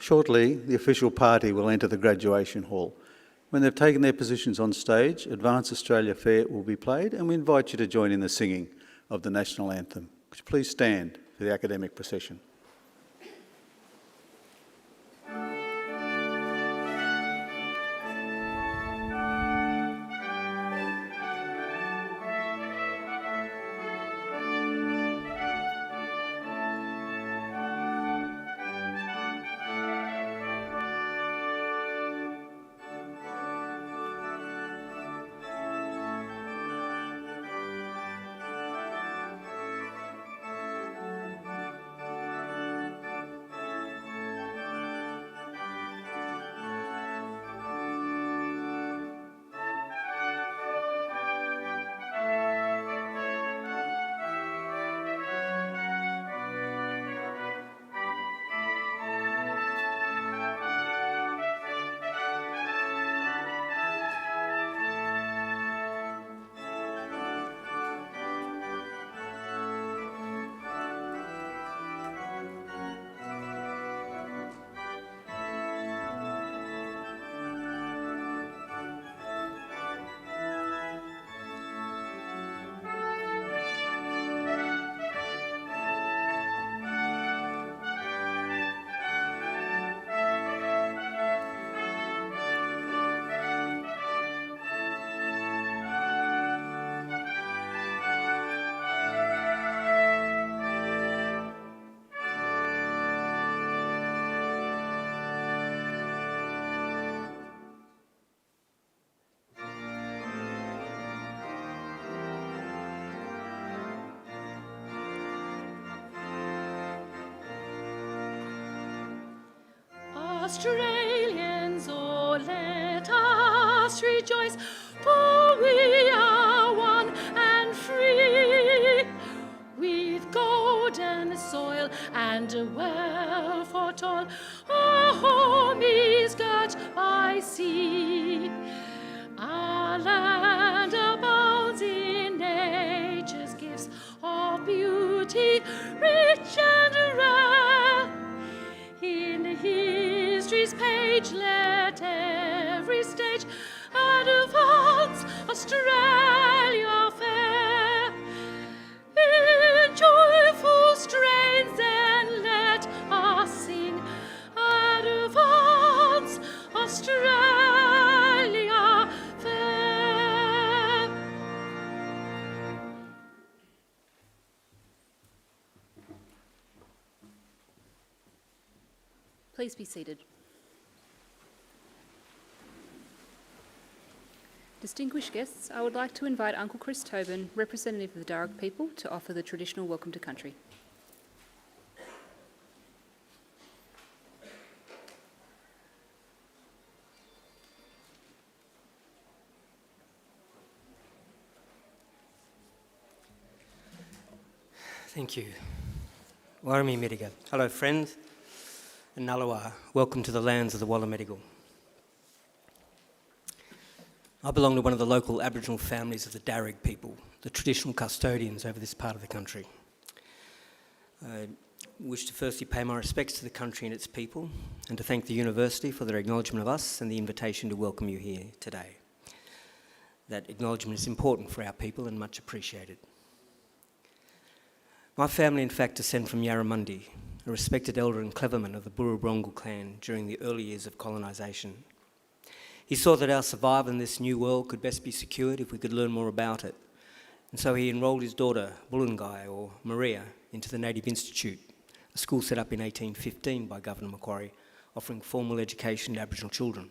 Shortly, the official party will enter the graduation hall. When they've taken their positions on stage, Advance Australia Fair will be played, and we invite you to join in the singing of the national anthem. Could you please stand for the academic procession? Australians, oh, let us rejoice, for we are one and free, with golden soil and a wealth for all. Our home is girt by sea. Our land abounds in nature's gifts of beauty, rich and rare. In history's page, let every stage advance Australia fair. In joyful strains then let us sing, advance Australia fair. Please be seated. Distinguished guests, I would like to invite Uncle Chris Tobin, representative of the Darug people, to offer the traditional welcome to country. Thank you. Warami Mediga. Hello, friends. And Nalawa, welcome to the lands of the Wallamedigal. I belong to one of the local Aboriginal families of the Darug people, the traditional custodians over this part of the country. I wish to firstly pay my respects to the country and its people, and to thank the university for their acknowledgement of us and the invitation to welcome you here today. That acknowledgement is important for our people and much appreciated. My family, in fact, descend from Yarramundi, a respected elder and cleverman of the Burrabrongal clan during the early years of colonisation. He saw that our survival in this new world could best be secured if we could learn more about it. And so he enrolled his daughter, Bulungai, or Maria, into the Native Institute, a school set up in 1815 by Governor Macquarie, offering formal education to Aboriginal children.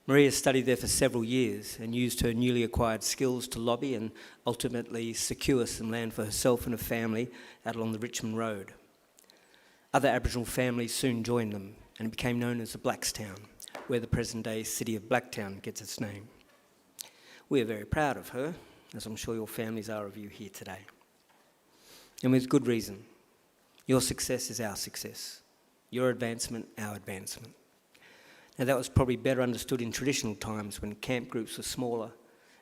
Maria studied there for several years and used her newly acquired skills to lobby and ultimately secure some land for herself and her family out along the Richmond Road. Other Aboriginal families soon joined them and it became known as the Blackstown, where the present-day city of Blacktown gets its name. We are very proud of her, as I'm sure your families are of you here today. And with good reason. Your success is our success. Your advancement, our advancement. Now that was probably better understood in traditional times when camp groups were smaller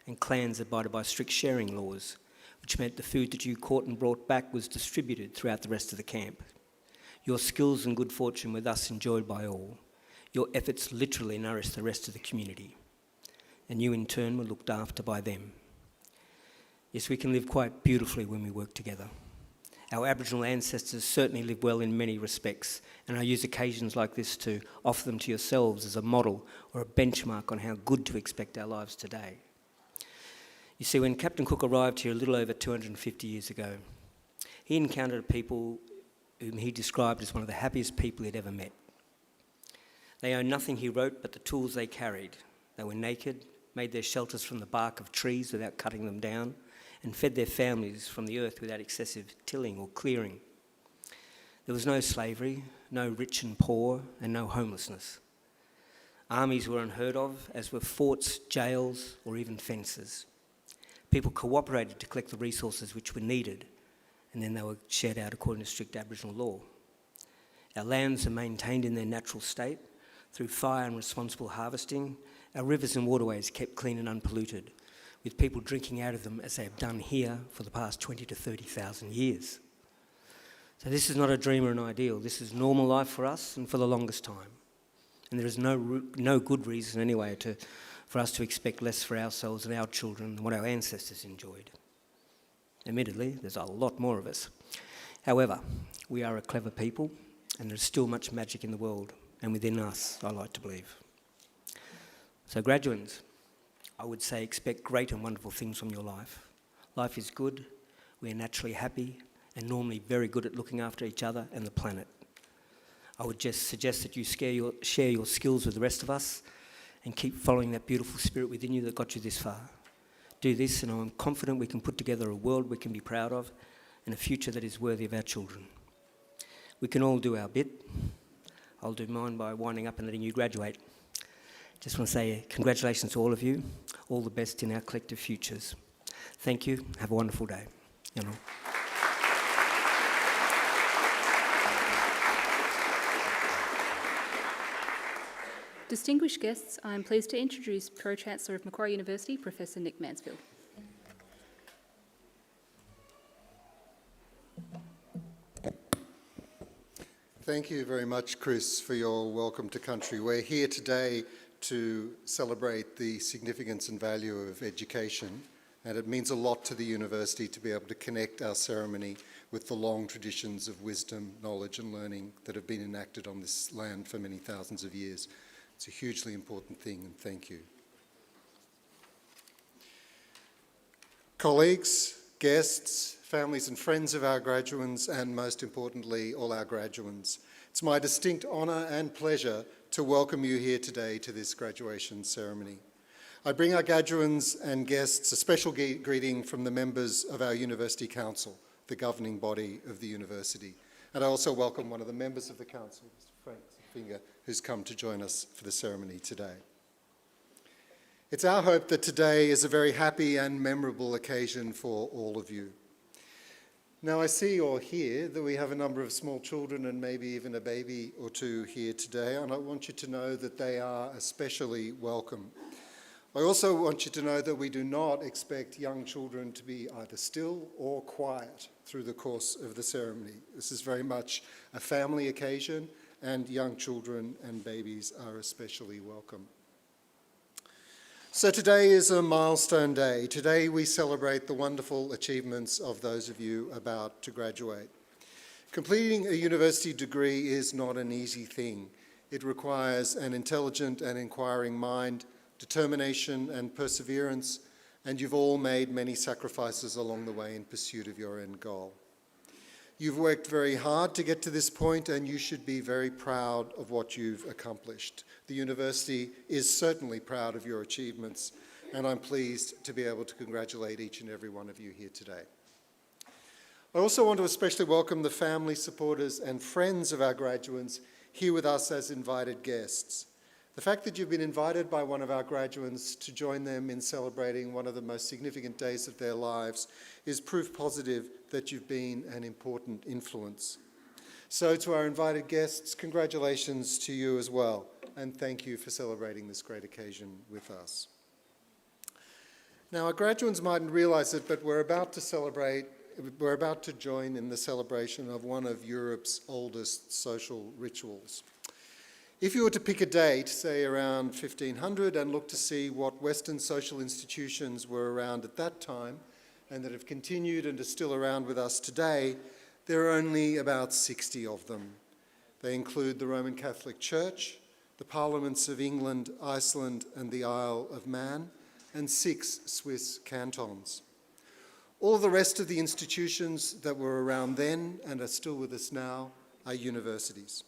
and clans abided by strict sharing laws, which meant the food that you caught and brought back was distributed throughout the rest of the camp. Your skills and good fortune were thus enjoyed by all. Your efforts literally nourished the rest of the community, and you in turn were looked after by them. Yes, we can live quite beautifully when we work together. Our Aboriginal ancestors certainly lived well in many respects, and I use occasions like this to offer them to yourselves as a model or a benchmark on how good to expect our lives today. You see, when Captain Cook arrived here a little over 250 years ago, he encountered people whom he described as one of the happiest people he'd ever met. They owned nothing, he wrote, but the tools they carried. They were naked, made their shelters from the bark of trees without cutting them down, and fed their families from the earth without excessive tilling or clearing. There was no slavery, no rich and poor, and no homelessness. Armies were unheard of, as were forts, jails, or even fences. People cooperated to collect the resources which were needed, and then they were shared out according to strict Aboriginal law. Our lands are maintained in their natural state through fire and responsible harvesting. Our rivers and waterways kept clean and unpolluted, with people drinking out of them as they have done here for the past 20 to 30,000 years. So this is not a dream or an ideal. This is normal life for us and for the longest time. And there is no good reason anyway for us to expect less for ourselves and our children than what our ancestors enjoyed. Admittedly, there's a lot more of us. However, we are a clever people, and there's still much magic in the world, and within us, I like to believe. So graduates, I would say expect great and wonderful things from your life. Life is good, we are naturally happy, and normally very good at looking after each other and the planet. I would just suggest that you share your skills with the rest of us and keep following that beautiful spirit within you that got you this far. Do this, and I'm confident we can put together a world we can be proud of and a future that is worthy of our children. We can all do our bit. I'll do mine by winding up and letting you graduate. Just want to say congratulations to all of you. All the best in our collective futures. Thank you. Have a wonderful day. Distinguished guests, I am pleased to introduce Pro-Chancellor of Macquarie University, Professor Nick Mansfield. Thank you very much, Chris, for your welcome to country. We're here today to celebrate the significance and value of education, and it means a lot to the university to be able to connect our ceremony with the long traditions of wisdom, knowledge and learning that have been enacted on this land for many thousands of years. It's a hugely important thing, and thank you. Colleagues, guests, families and friends of our graduands, and most importantly, all our graduands, it's my distinct honour and pleasure to welcome you here today to this graduation ceremony. I bring our graduands and guests a special greeting from the members of our University Council, the governing body of the university. And I also welcome one of the members of the council, Mr. Frank Finger, who's come to join us for the ceremony today. It's our hope that today is a very happy and memorable occasion for all of you. Now I see or hear that we have a number of small children and maybe even a baby or two here today, and I want you to know that they are especially welcome. I also want you to know that we do not expect young children to be either still or quiet through the course of the ceremony. This is very much a family occasion, and young children and babies are especially welcome. So today is a milestone day. Today we celebrate the wonderful achievements of those of you about to graduate. Completing a university degree is not an easy thing. It requires an intelligent and inquiring mind, determination and perseverance, and you've all made many sacrifices along the way in pursuit of your end goal. You've worked very hard to get to this point, and you should be very proud of what you've accomplished. The university is certainly proud of your achievements, and I'm pleased to be able to congratulate each and every one of you here today. I also want to especially welcome the family, supporters and friends of our graduates here with us as invited guests. The fact that you've been invited by one of our graduates to join them in celebrating one of the most significant days of their lives is proof positive that you've been an important influence. So to our invited guests, congratulations to you as well, and thank you for celebrating this great occasion with us. Now, our graduates mightn't realise it, but we're about to celebrate we're about to join in the celebration of one of Europe's oldest social rituals. If you were to pick a date, say around 1500, and look to see what Western social institutions were around at that time and that have continued and are still around with us today, there are only about 60 of them. They include the Roman Catholic Church, the Parliaments of England, Iceland, and the Isle of Man, and 6 Swiss cantons. All the rest of the institutions that were around then and are still with us now are universities.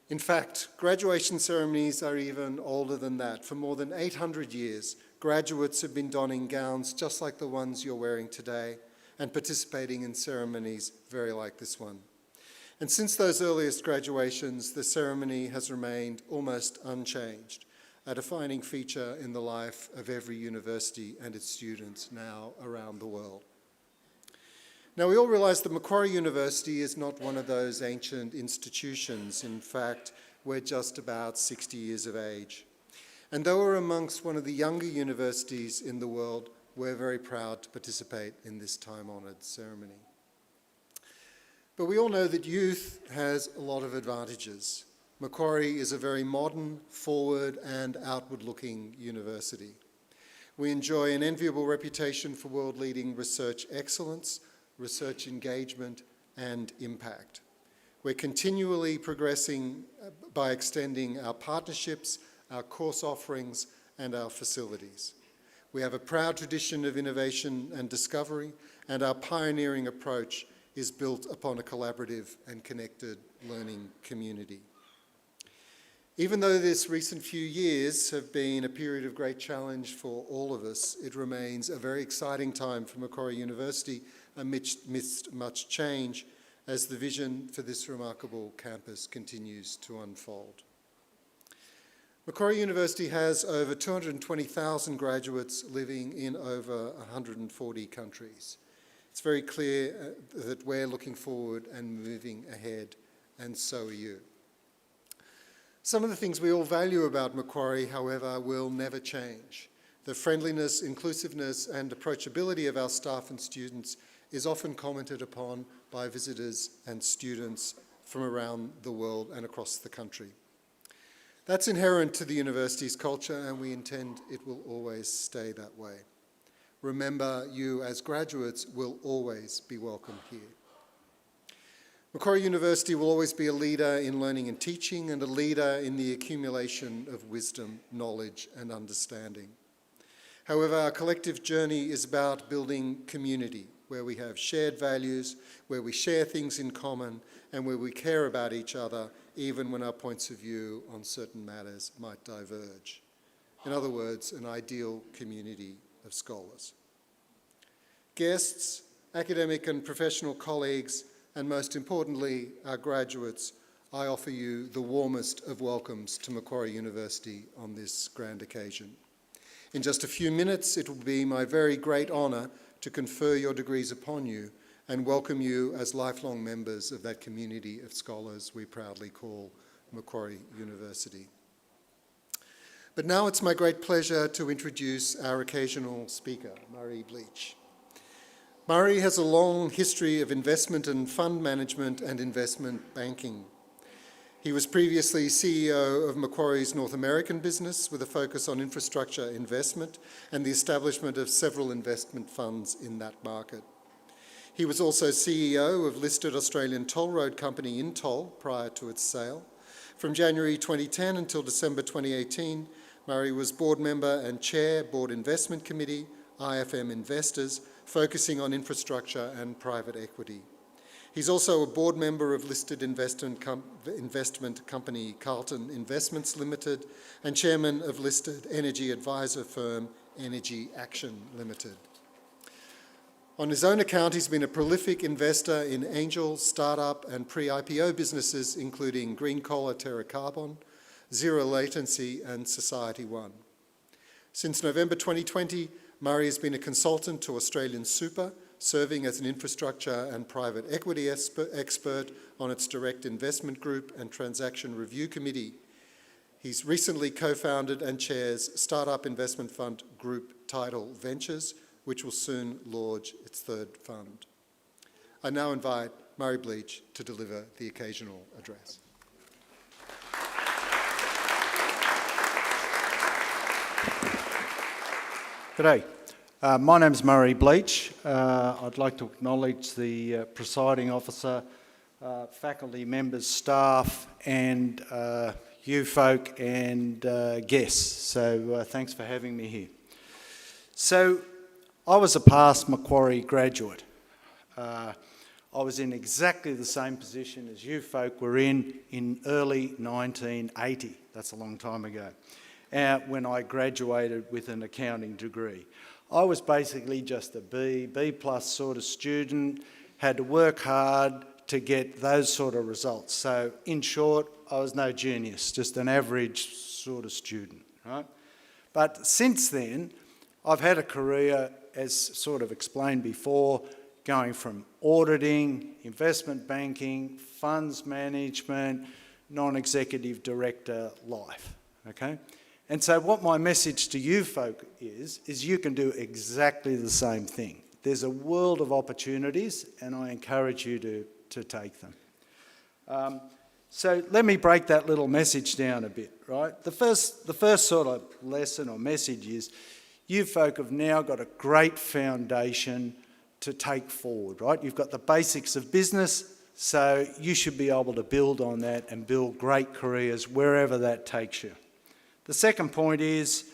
In fact, graduation ceremonies are even older than that. For more than 800 years, graduates have been donning gowns just like the ones you're wearing today and participating in ceremonies very like this one. And since those earliest graduations, the ceremony has remained almost unchanged, a defining feature in the life of every university and its students now around the world. Now, we all realise that Macquarie University is not one of those ancient institutions. In fact, we're just about 60 years of age. And though we're amongst one of the younger universities in the world, we're very proud to participate in this time-honoured ceremony. But we all know that youth has a lot of advantages. Macquarie is a very modern, forward and outward-looking university. We enjoy an enviable reputation for world-leading research excellence, research engagement and impact. We're continually progressing by extending our partnerships, our course offerings and our facilities. We have a proud tradition of innovation and discovery, and our pioneering approach is built upon a collaborative and connected learning community. Even though this recent few years have been a period of great challenge for all of us, it remains a very exciting time for Macquarie University amidst much change as the vision for this remarkable campus continues to unfold. Macquarie University has over 220,000 graduates living in over 140 countries. It's very clear that we're looking forward and moving ahead, and so are you. Some of the things we all value about Macquarie, however, will never change. The friendliness, inclusiveness, and approachability of our staff and students is often commented upon by visitors and students from around the world and across the country. That's inherent to the university's culture, and we intend it will always stay that way. Remember, you as graduates will always be welcome here. Macquarie University will always be a leader in learning and teaching and a leader in the accumulation of wisdom, knowledge and understanding. However, our collective journey is about building community, where we have shared values, where we share things in common, and where we care about each other, even when our points of view on certain matters might diverge. In other words, an ideal community of scholars. Guests, academic and professional colleagues, and most importantly, our graduates, I offer you the warmest of welcomes to Macquarie University on this grand occasion. In just a few minutes, it will be my very great honour to confer your degrees upon you and welcome you as lifelong members of that community of scholars we proudly call Macquarie University. But now it's my great pleasure to introduce our occasional speaker, Murray Bleach. Murray has a long history of investment and fund management and investment banking. He was previously CEO of Macquarie's North American business with a focus on infrastructure investment and the establishment of several investment funds in that market. He was also CEO of listed Australian toll road company Intoll prior to its sale. From January 2010 until December 2018, Murray was board member and chair, Board Investment Committee, IFM Investors, focusing on infrastructure and private equity. He's also a board member of listed investment company Carlton Investments Limited and chairman of listed energy advisor firm Energy Action Limited. On his own account, he's been a prolific investor in angel, startup and pre-IPO businesses, including Green Collar Terra Carbon, Zero Latency and Society One. Since November 2020, Murray has been a consultant to Australian Super, serving as an infrastructure and private equity expert on its direct investment group and transaction review committee. He's recently co-founded and chairs startup investment fund group Tidal Ventures, which will soon launch its third fund. I now invite Murray Bleach to deliver the occasional address. G'day. My name's Murray Bleach. I'd like to acknowledge the presiding officer, faculty members, staff and you folk and guests. So thanks for having me here. So I was a past Macquarie graduate. I was in exactly the same position as you folk were in early 1980. That's a long time ago. When I graduated with an accounting degree. I was basically just a B plus sort of student, had to work hard to get those sort of results. So in short, I was no genius, just an average sort of student, right? But since then, I've had a career, as sort of explained before, going from auditing, investment banking, funds management, non-executive director life, okay? And so what my message to you folk is you can do exactly the same thing. There's a world of opportunities and I encourage you to take them. So let me break that little message down a bit, right? The first sort of lesson or message is you folk have now got a great foundation to take forward, right? You've got the basics of business, so you should be able to build on that and build great careers wherever that takes you. The second point is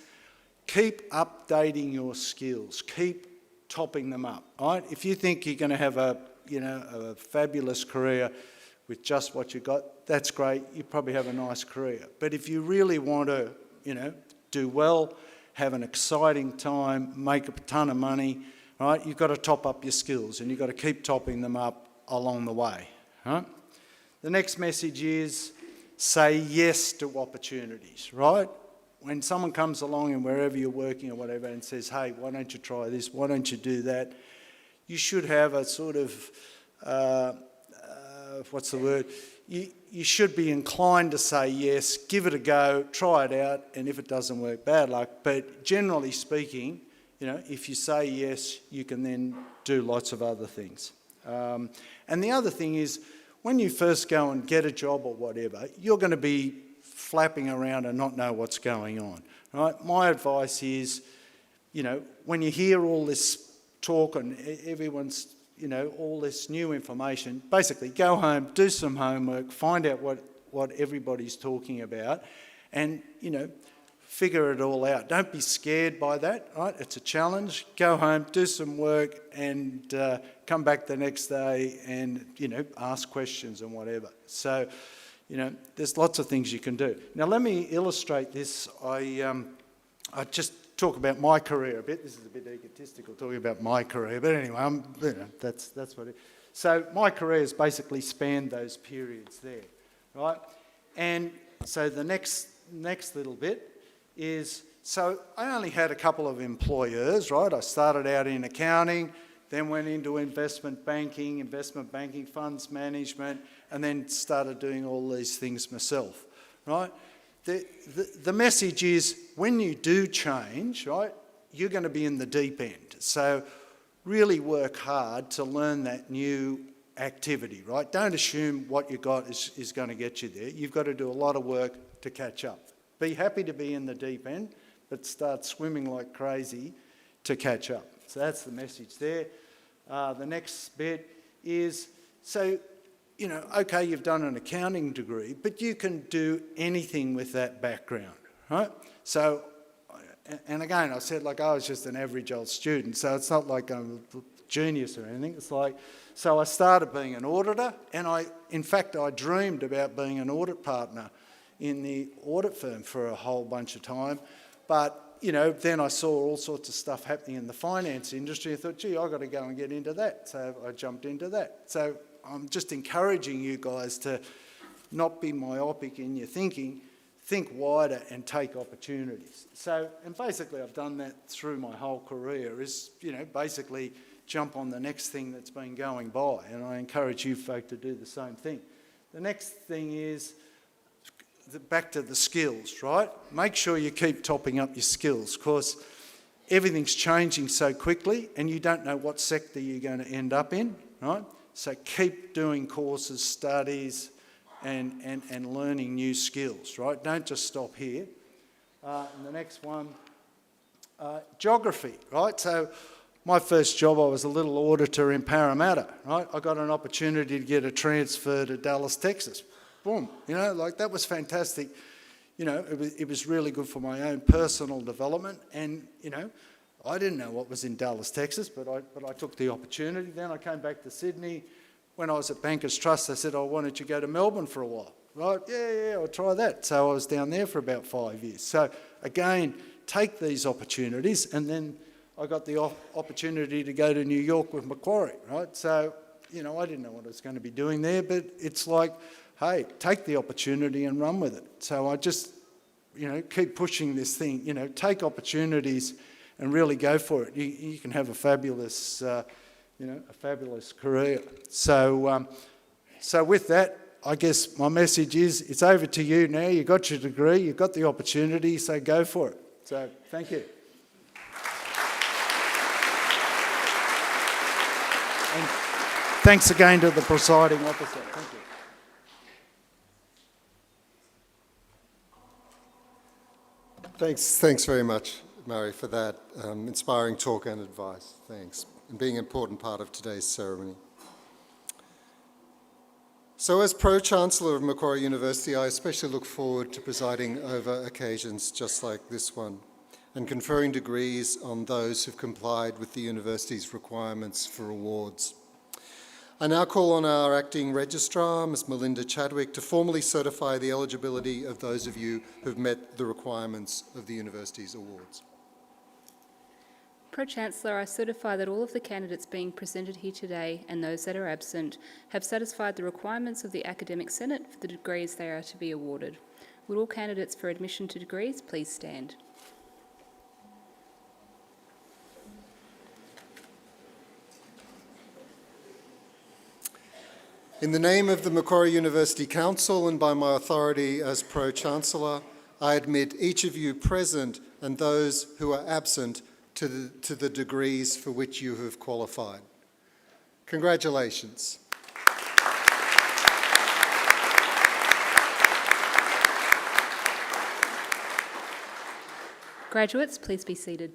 keep updating your skills, keep topping them up, right? If you think you're going to have a fabulous career with just what you got, that's great. You probably have a nice career. But if you really want to, do well, have an exciting time, make a ton of money, right? You've got to top up your skills and you've got to keep topping them up along the way, right? The next message is say yes to opportunities, right? When someone comes along and wherever you're working or whatever and says, hey, why don't you try this? Why don't you do that? You should have a sort of, what's the word? You should be inclined to say yes, give it a go, try it out, and if it doesn't work, bad luck. But generally speaking, if you say yes, you can then do lots of other things. And the other thing is, when you first go and get a job or whatever, you're going to be flapping around and not know what's going on, right? My advice is, when you hear all this talk and everyone's, all this new information, basically go home, do some homework, find out what everybody's talking about and, figure it all out. Don't be scared by that, right? It's a challenge. Go home, do some work and come back the next day and, ask questions and whatever. So, there's lots of things you can do. Now, let me illustrate this. I just talk about my career a bit. This is a bit egotistical, talking about my career. But anyway, that's what it is. So my career has basically spanned those periods there, right? And so the next little bit is, so I only had a couple of employers, right? I started out in accounting, then went into investment banking, funds management, and then started doing all these things myself, right? The message is when you do change, right, you're going to be in the deep end. So really work hard to learn that new activity, right? Don't assume what you got is going to get you there. You've got to do a lot of work to catch up. Be happy to be in the deep end, but start swimming like crazy to catch up. So that's the message there. The next bit is, so, okay, you've done an accounting degree, but you can do anything with that background, right? So, and again, I said I was just an average old student, so it's not like I'm a genius or anything. It's so I started being an auditor, and in fact, I dreamed about being an audit partner in the audit firm for a whole bunch of time. But, then I saw all sorts of stuff happening in the finance industry. I thought, gee, I've got to go and get into that. So I jumped into that. So I'm just encouraging you guys to not be myopic in your thinking, think wider and take opportunities. So, and basically I've done that through my whole career is, basically jump on the next thing that's been going by. And I encourage you folk to do the same thing. The next thing is, back to the skills, right? Make sure you keep topping up your skills. Of course, everything's changing so quickly and you don't know what sector you're going to end up in, right? So keep doing courses, studies, and learning new skills, right? Don't just stop here. And the next one, geography, right? So my first job, I was a little auditor in Parramatta, right? I got an opportunity to get a transfer to Dallas, Texas. Boom, that was fantastic. It was really good for my own personal development, and, I didn't know what was in Dallas, Texas, but I took the opportunity. Then I came back to Sydney. When I was at Bankers Trust, they said, "Oh, why don't you go to Melbourne for a while?" Right? Yeah, I'll try that. So I was down there for about 5 years. So again, take these opportunities, and then I got the opportunity to go to New York with Macquarie, right? So, I didn't know what I was going to be doing there, but it's like, hey, take the opportunity and run with it. So I just, keep pushing this thing, take opportunities and really go for it. You can have a fabulous, a fabulous career. So with that, I guess my message is, it's over to you now. You've got your degree, you've got the opportunity, so go for it. So thank you. And thanks again to the presiding officer. Thank you. Thanks very much, Murray, for that inspiring talk and advice. Thanks, and being an important part of today's ceremony. So as Pro-Chancellor of Macquarie University, I especially look forward to presiding over occasions just like this one and conferring degrees on those who've complied with the university's requirements for awards. I now call on our Acting Registrar, Ms Melinda Chadwick, to formally certify the eligibility of those of you who've met the requirements of the university's awards. Pro-Chancellor, I certify that all of the candidates being presented here today and those that are absent have satisfied the requirements of the Academic Senate for the degrees they are to be awarded. Would all candidates for admission to degrees please stand? In the name of the Macquarie University Council and by my authority as Pro-Chancellor, I admit each of you present and those who are absent to the degrees for which you have qualified. Congratulations. Graduates, please be seated.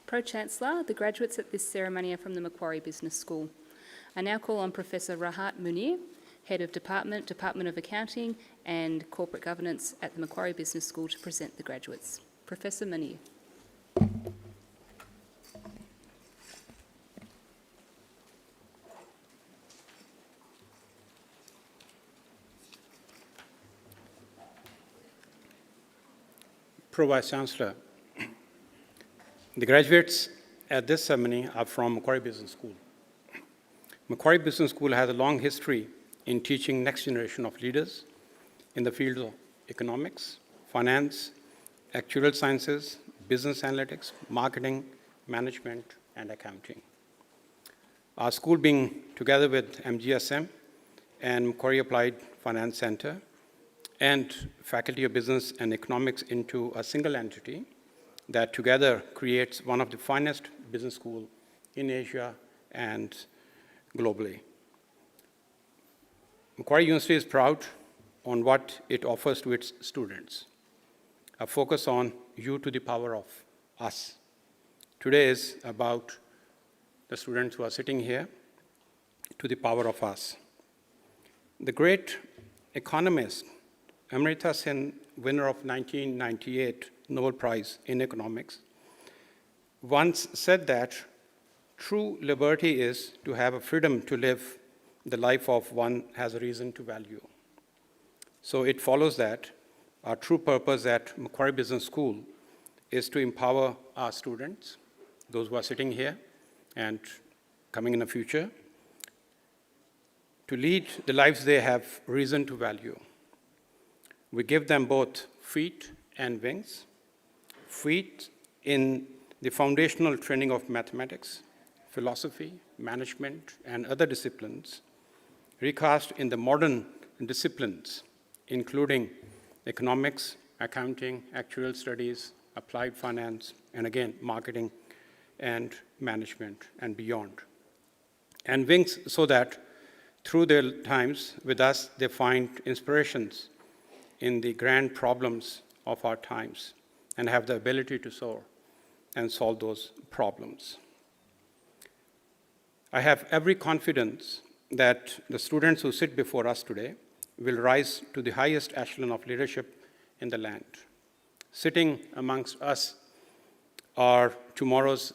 Pro-Chancellor, the graduates at this ceremony are from the Macquarie Business School. I now call on Professor Rahat Munir, Head of Department of Accounting and Corporate Governance at the Macquarie Business School, to present the graduates. Professor Munir. Pro-Vice-Chancellor, the graduates at this ceremony are from Macquarie Business School. Macquarie Business School has a long history in teaching next generation of leaders in the field of economics, finance, actuarial sciences, business analytics, marketing, management, and accounting. Our school, being together with MGSM and Macquarie Applied Finance Center and Faculty of Business and Economics into a single entity that together creates one of the finest business schools in Asia and globally. Macquarie University is proud on what it offers to its students. A focus on you to the power of us. Today is about the students who are sitting here to the power of us. The great economist, Amartya Sen, winner of 1998 Nobel Prize in Economics, once said that true liberty is to have a freedom to live the life of one has a reason to value. So it follows that our true purpose at Macquarie Business School is to empower our students, those who are sitting here and coming in the future, to lead the lives they have reason to value. We give them both feet and wings. Feet in the foundational training of mathematics, philosophy, management, and other disciplines, recast in the modern disciplines, including economics, accounting, actuarial studies, applied finance, and again, marketing and management and beyond. and wings so that through their times with us, they find inspirations in the grand problems of our times and have the ability to soar and solve those problems. I have every confidence that the students who sit before us today will rise to the highest echelon of leadership in the land. Sitting amongst us are tomorrow's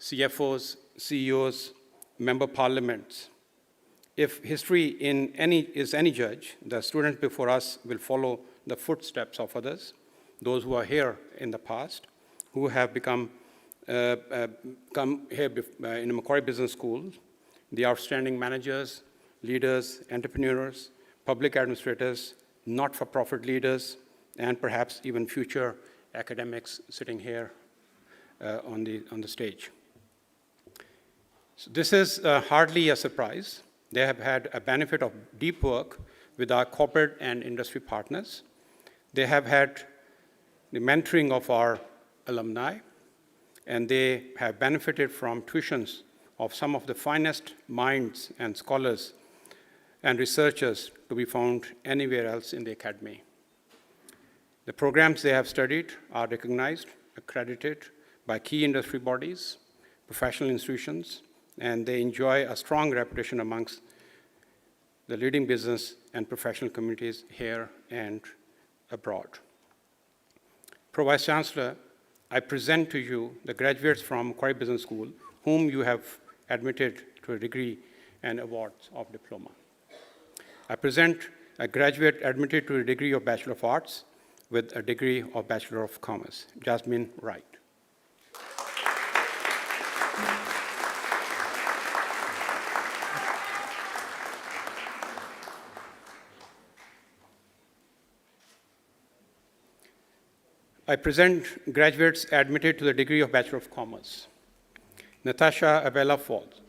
CFOs, CEOs, member parliaments. If history is any judge, the students before us will follow the footsteps of others, those who are here in the past, who have come here in the Macquarie Business School, the outstanding managers, leaders, entrepreneurs, public administrators, not-for-profit leaders, and perhaps even future academics sitting here on the stage. So this is hardly a surprise. They have had a benefit of deep work with our corporate and industry partners. They have had the mentoring of our alumni, and they have benefited from tuitions of some of the finest minds and scholars and researchers to be found anywhere else in the academy. The programs they have studied are recognized, accredited by key industry bodies, professional institutions, and they enjoy a strong reputation amongst the leading business and professional communities here and abroad. Pro Vice Chancellor, I present to you the graduates from Macquarie Business School, whom you have admitted to a degree and awards of diploma. I present a graduate admitted to a degree of Bachelor of Arts with a degree of Bachelor of Commerce, Jasmine Wright. I present graduates admitted to the degree of Bachelor of Commerce. Natasha Abella Falls.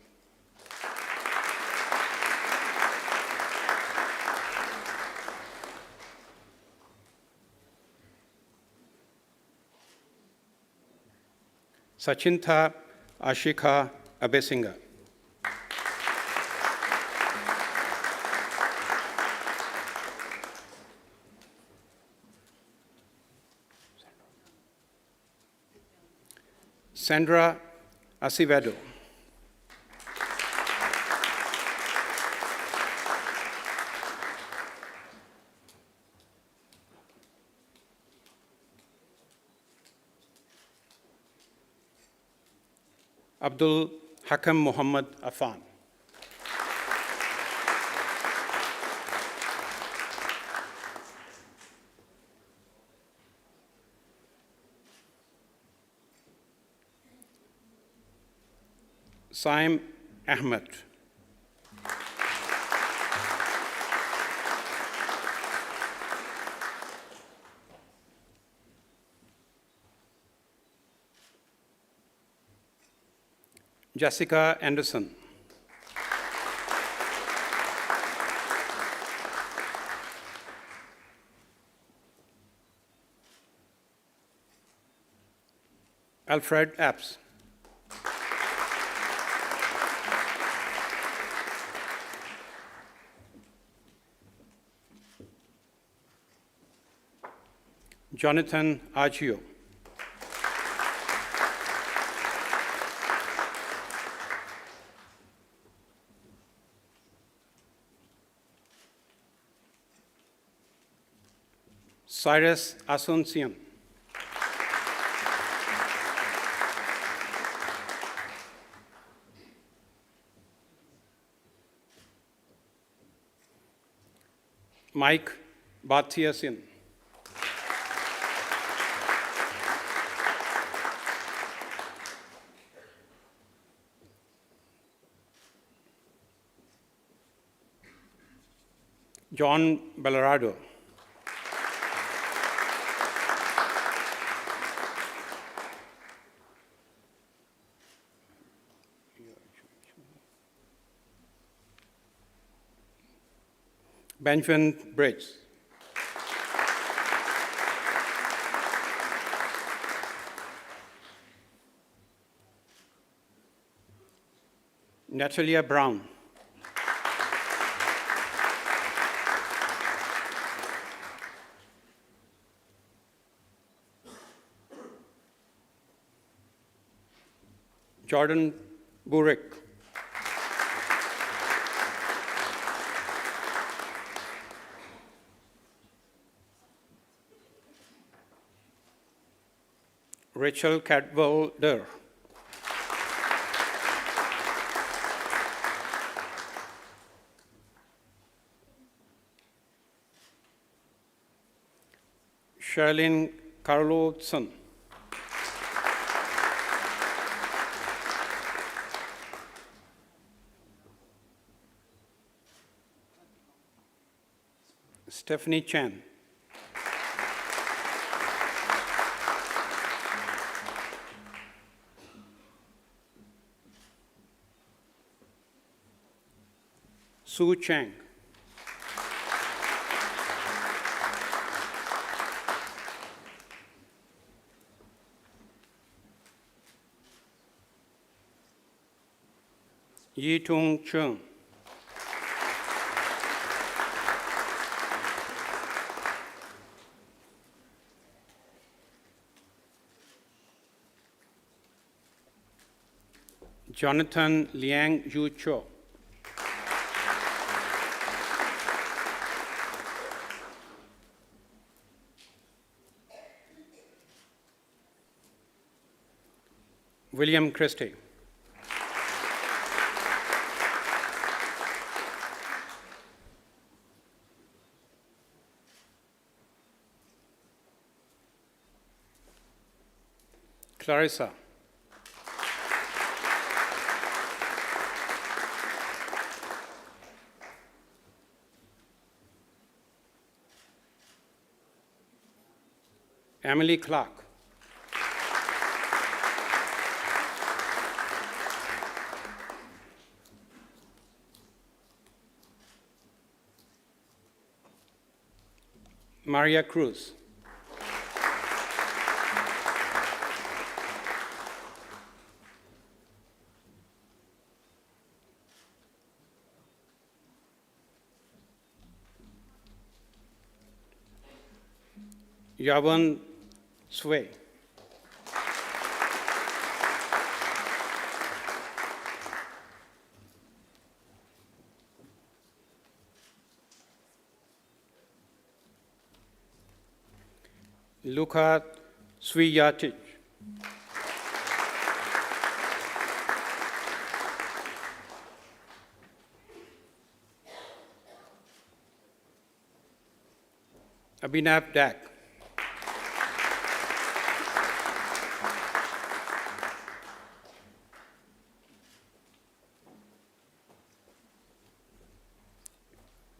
Sachintha Ashika Abesinga. Sandra Acevedo. Abdul Hakam Muhammad Afan. Saim Ahmed. Jessica Anderson. Alfred Apps. Jonathan Agio. Cyrus Asuncion. Mike Bathiasin. John Bellarado. Benjamin Bridge. Natalia Brown. Jordan Burek. Rachel Cadwalder. Charlene Carlson. Stephanie Chan. Sue Chang. Yi Tung Chung. Jonathan Liang Yu Cho. William Christie. Clarissa. Emily Clark. Maria Cruz. Yavan Sway. Luka Swijacic. Abhinav Dak.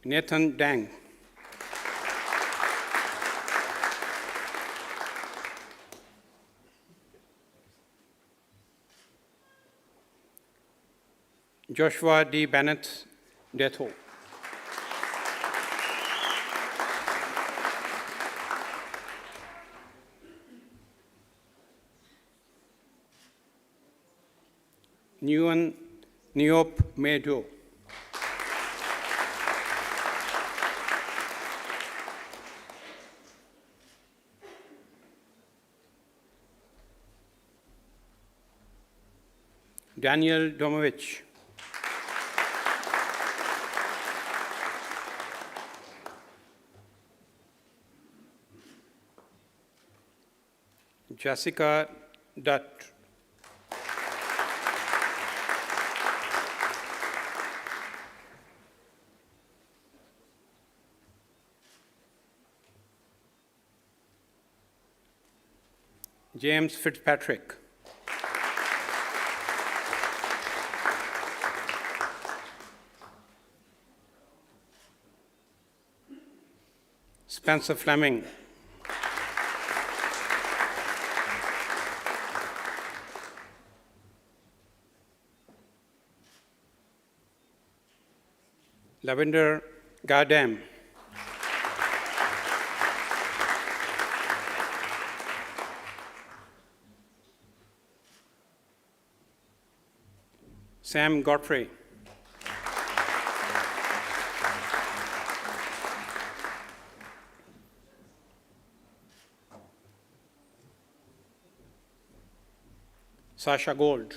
Nathan Dang. Joshua D. Bennett Deto. Nguyen Niop Medo. Daniel Domovich. Jessica Dutt. James Fitzpatrick. Spencer Fleming. Lavender Gardem. Sam Godfrey. Sasha Gold.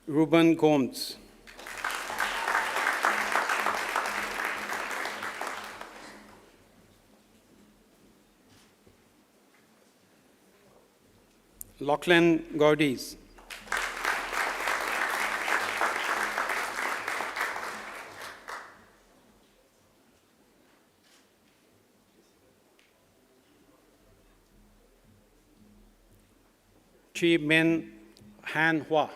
Ruben Gomes. Lachlan Gaudiz. Chi Min Han Hua.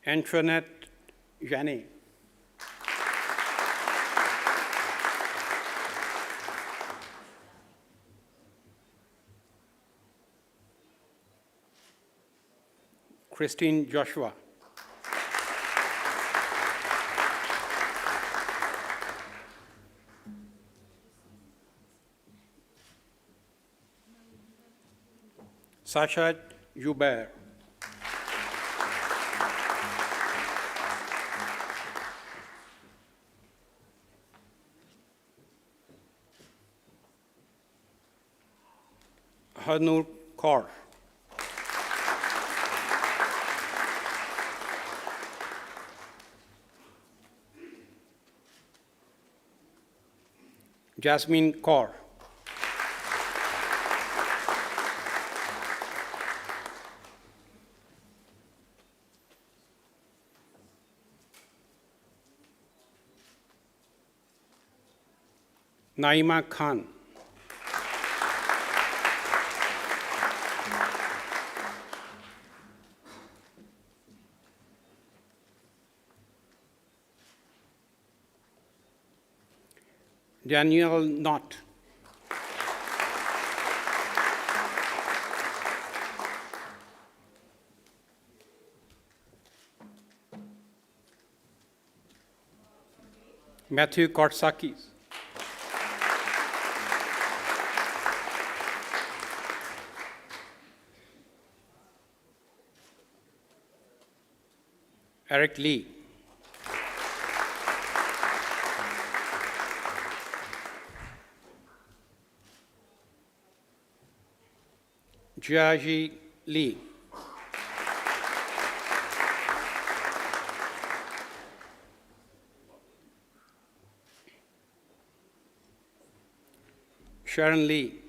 Antoinette Jani. Christine Joshua. Sasha Joubert. Harnur Kaur. Jasmine Kaur. Naima Khan. Daniel Knott. Matthew Kortsakis. Eric Lee. Jiaji Lee. Sharon Lee.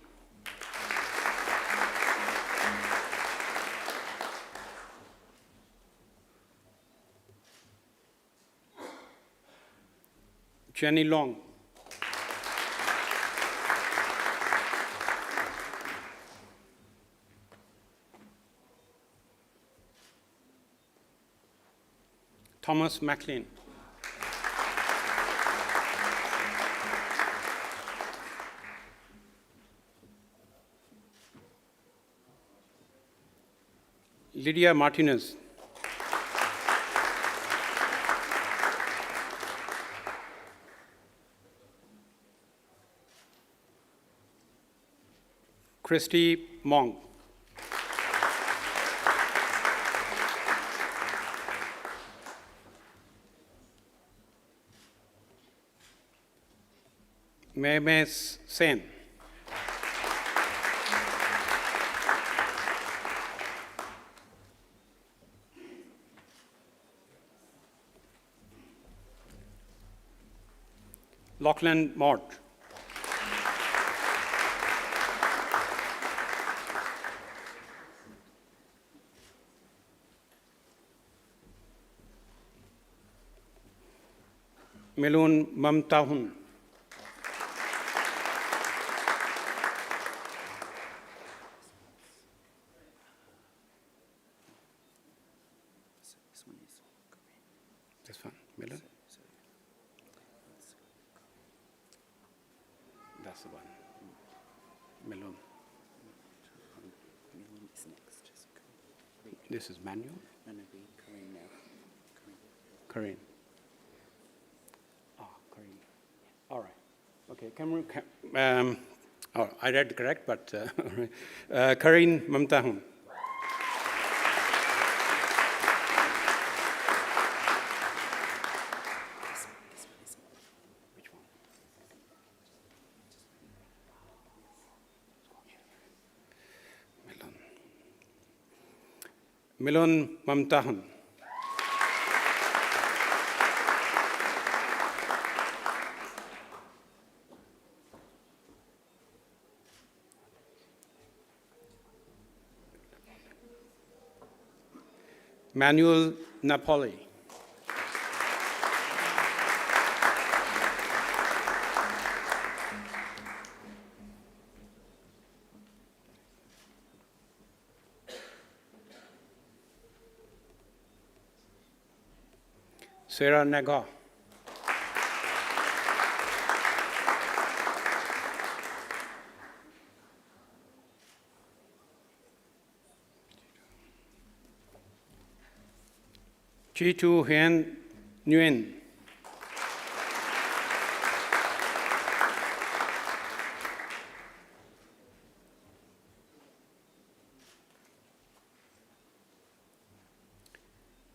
Jenny Long. Thomas McLean. Lydia Martinez. Christy Mong. Mehmes Sen. Lachlan Mort. Melun Mamtahun. This one, Melun. That's the one, Melun. This is Manuel. Corinne. Corinne. All right. Okay. I read correct, but Corinne Mamtahun. Which one? Milon Mamtahun. Manuel Napoli. Sarah Naga. Chi Tu Hien Nguyen.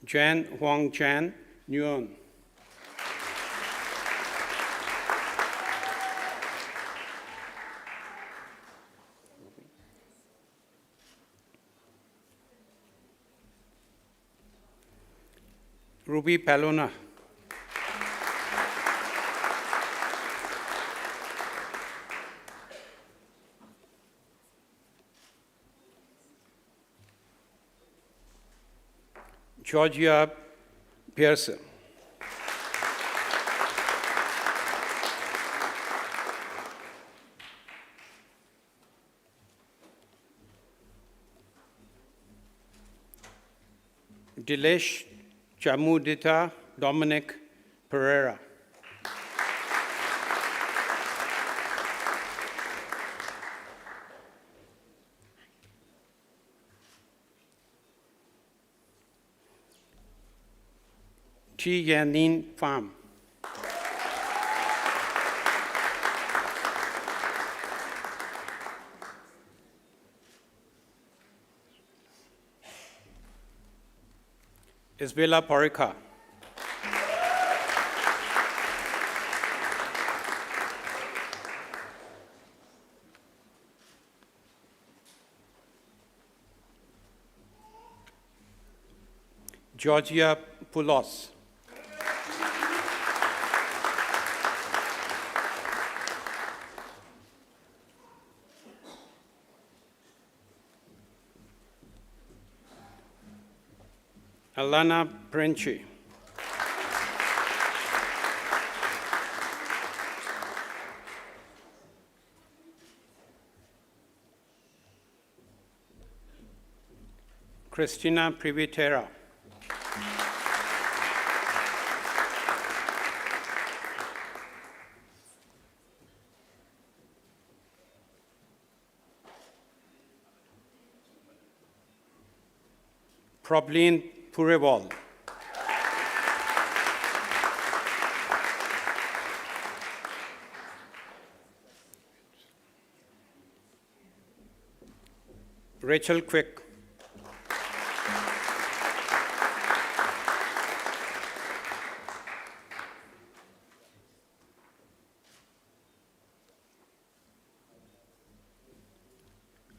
Jan Huang Chan Nguyen. Ruby Palona. Georgia Pearson. Dilesh Chamudita Dominic Pereira. Chi Yanin Pham. Isabella Porica. Georgia Poulos. Alana Princi. Christina Privitera. Probleen Purewal. Rachel Quick.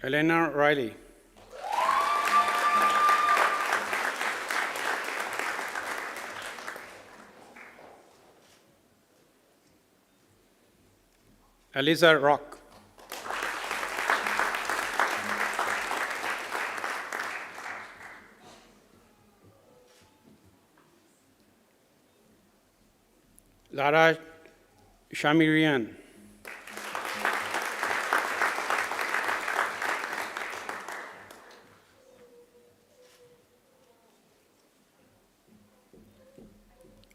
Elena Riley. Eliza Rock. Lara Shamirian.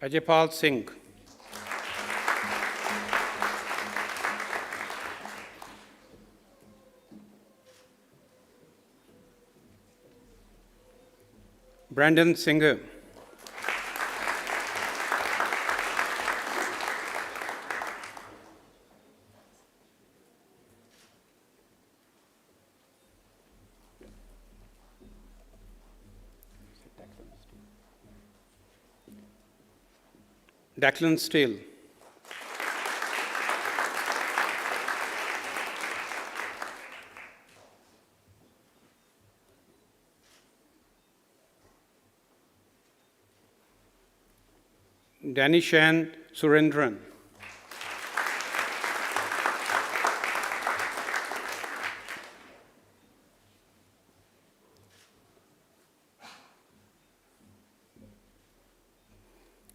Ajaypal Singh. Brandon Singer. Declan Steele. Danishan Surendran.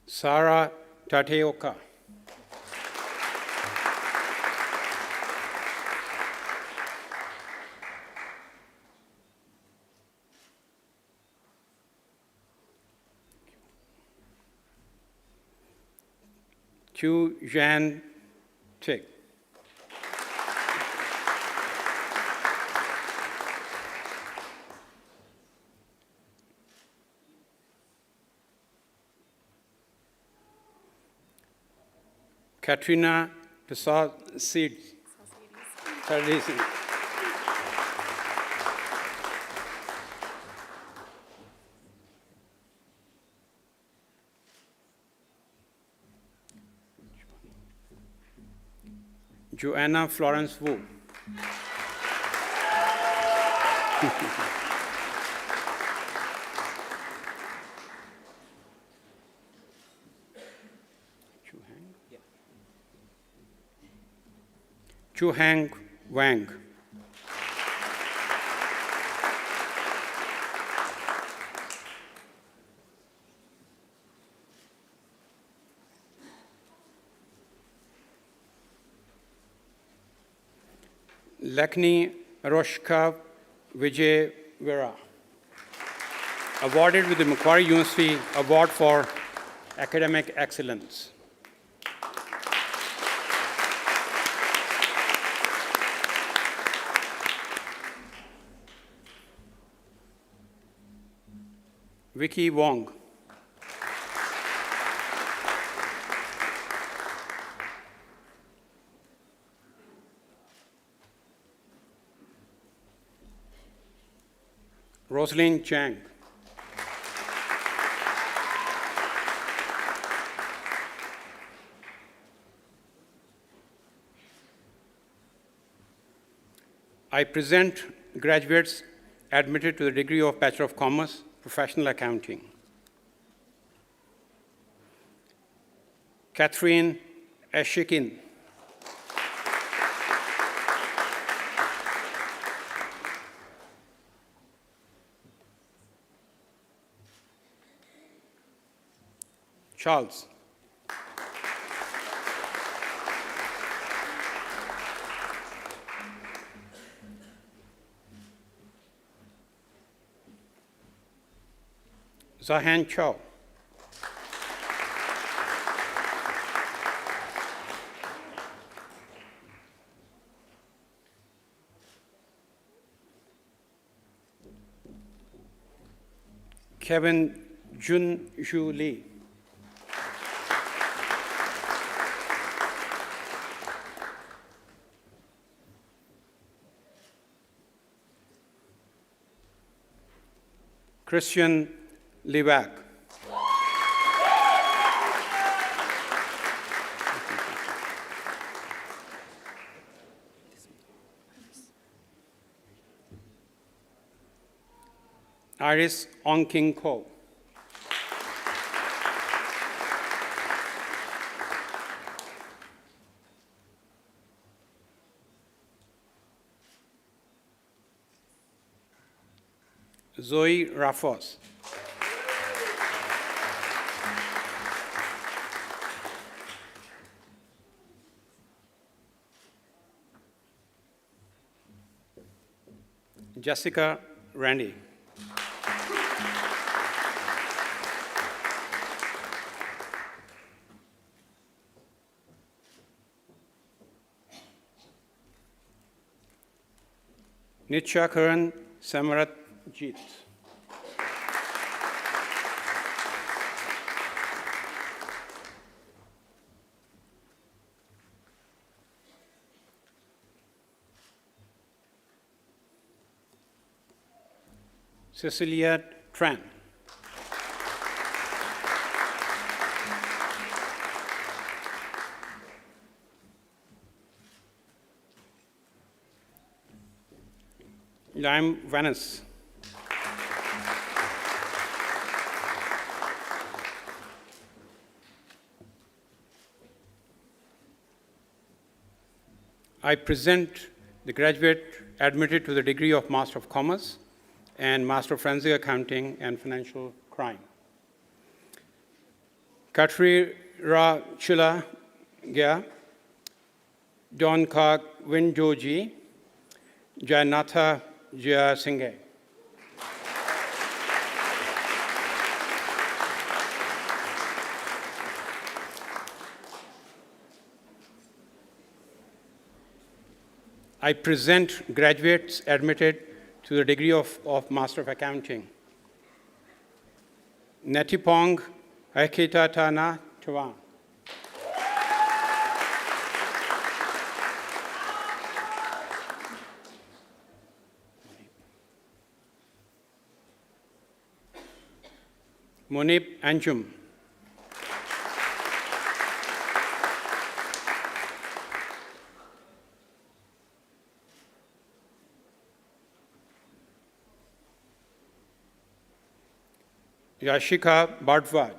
Sarah Tateoka. Chu Jan Chik. Katrina Prasad Seeds. Joanna Florence Wu. Chu Hang Wang. Lakshmi Roshka Vijay Vera, awarded with the Macquarie University Award for Academic Excellence. Vicky Wong. Rosalind Chang. I present graduates admitted to the degree of Bachelor of Commerce, Professional Accounting. Catherine Ashikin. Charles. Zahan Chow. Kevin Jun Zhu Lee. Christian Levac. Iris Ong King Ko. Zoe Rafos. Jessica Randy. Nitya Karan Samarat Jeet. Cecilia Tran. Lime Venice. I present the graduate admitted to the degree of Master of Commerce and Master of Forensic Accounting and Financial Crime. Katri Ra Chula Gya, Don Kak Win Joji, Jayanatha Jaya Singhe. I present graduates admitted to the degree of Master of Accounting. Natipong Aikita Tana Tuan. Monip Anjum. Yashika Bardwaj.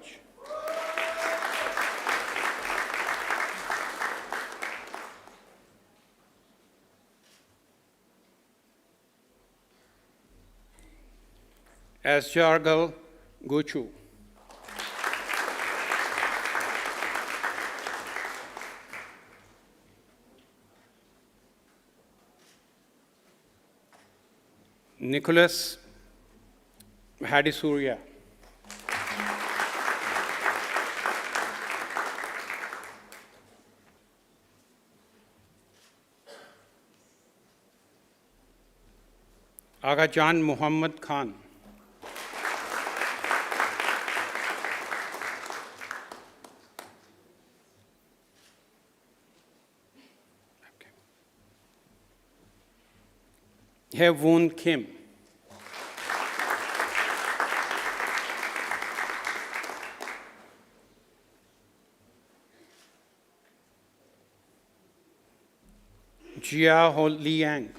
Asjargal Guchu. Nicholas Hadisuria. Agajan Muhammad Khan. Hevun Kim. Jia Ho Liang.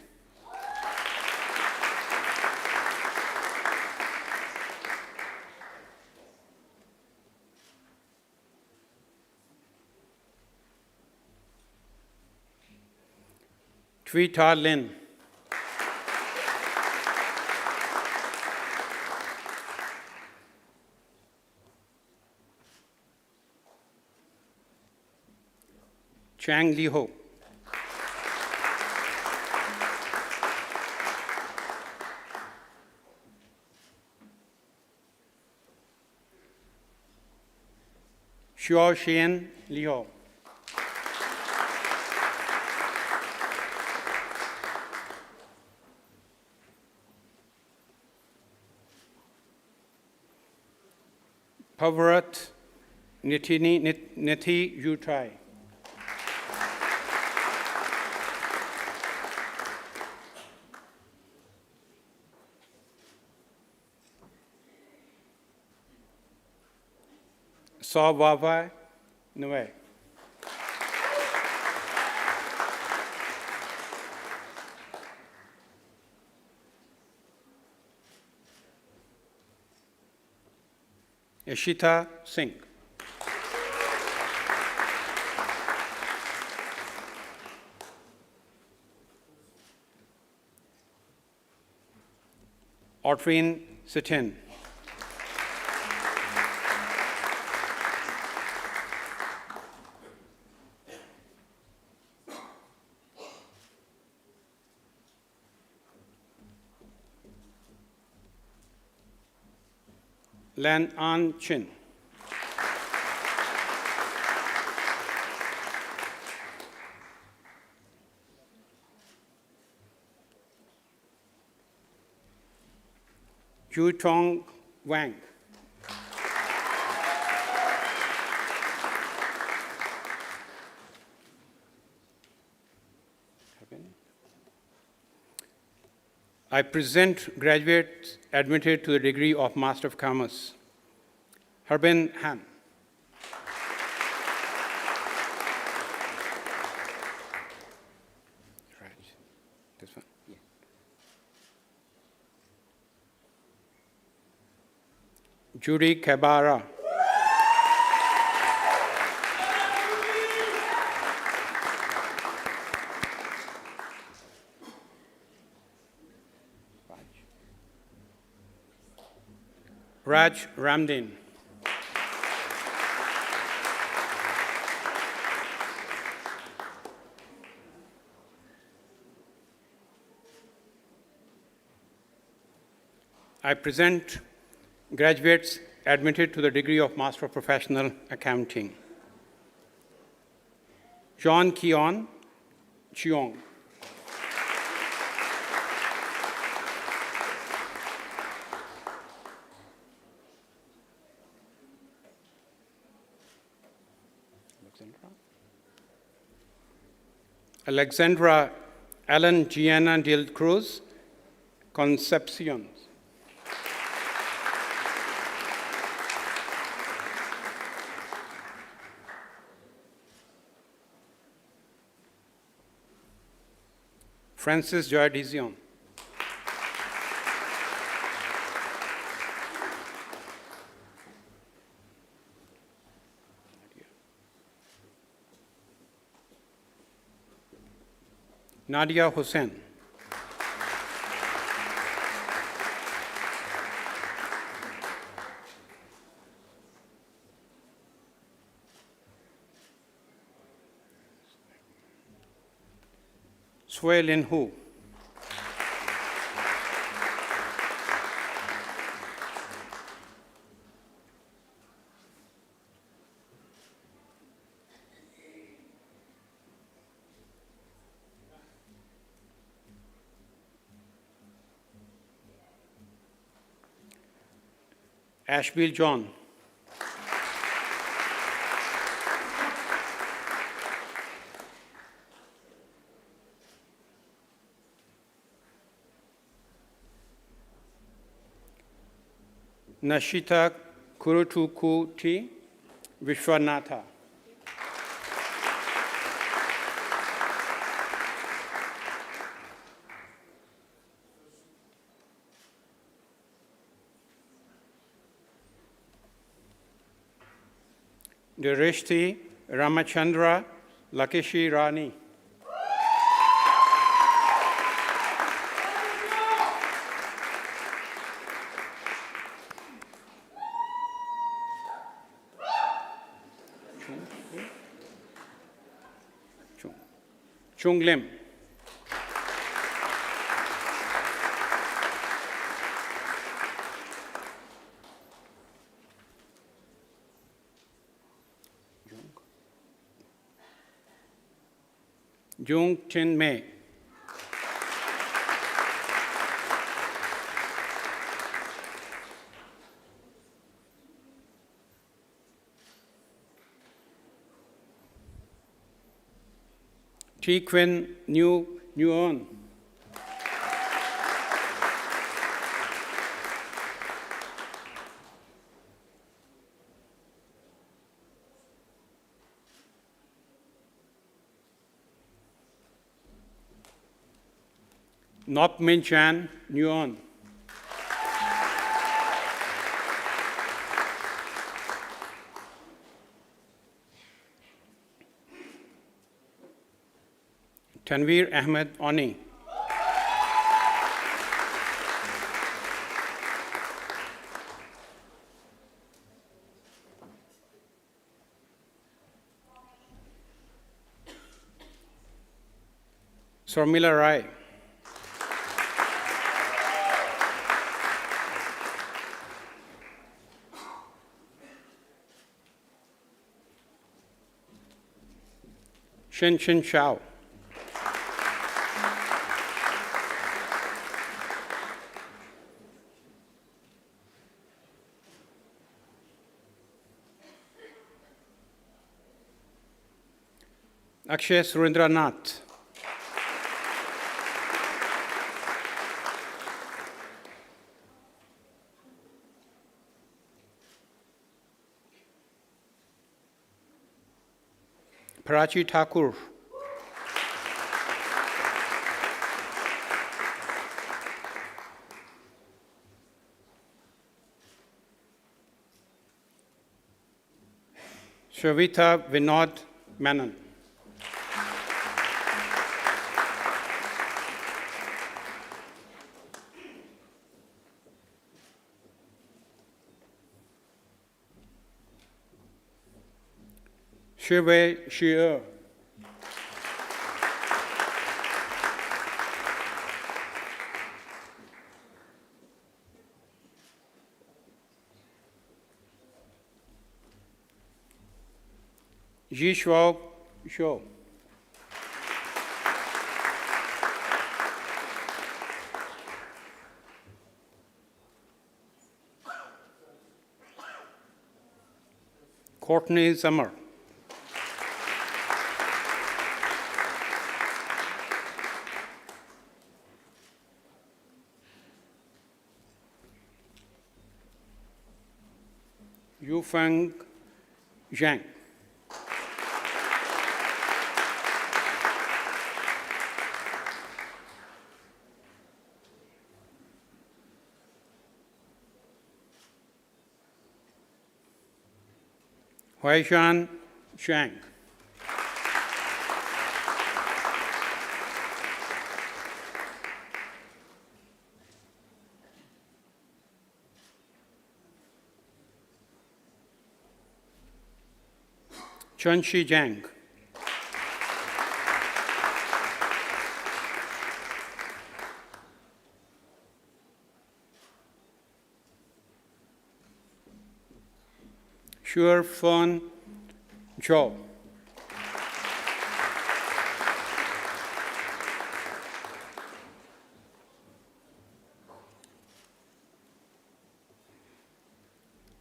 Tui Ta Lin. Chang Li Ho. Xiao Xian Li Ho. Pavarat Nithi Yutai. Sawava Nue. Ishita Singh. Audrine Sitin. Lan An Chin. Yu Tong Wang. I present graduates admitted to the degree of Master of Commerce. Harbin Han. Right. This one. Yeah. Judy Kabara. Raj Ramdin. I present graduates admitted to the degree of Master of Professional Accounting. John Keon Cheong. Alexandra Alan Gianna del Cruz Concepcion. Francis Joy Dizion. Nadia Hussain. Sui Lin Hu. Ashbil John. Nashita Kurutukuti Vishwanatha. Dirishti Ramachandra Lakeshi Rani. Chung Lim. Jung Chin Mei. T. Quinn Nguyen. Nop Min Chan Nguyen. Tanveer Ahmed Oni. Sarmila Rai. Shin Shin Shao. Akshay Surendranath. Prachi Thakur. Shavita Vinod Menon. Shive Shir. Yishwa Shou. Courtney Summer. Yufeng Zhang. Huaishan Zhang. Chunshi Zhang. Sure Fun Zhou.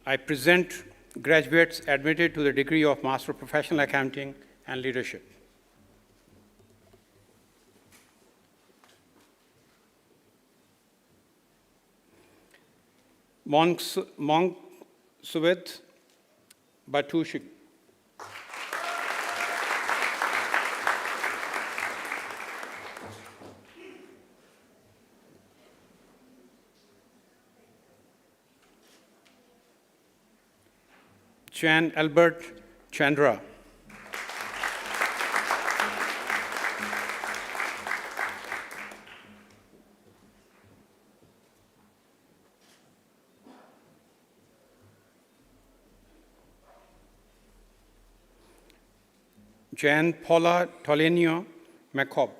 I present graduates admitted to the degree of Master of Professional Accounting and Leadership. Monk Suvit Batushik. Chan Albert Chandra. Jan Paula Tolenio McCobb.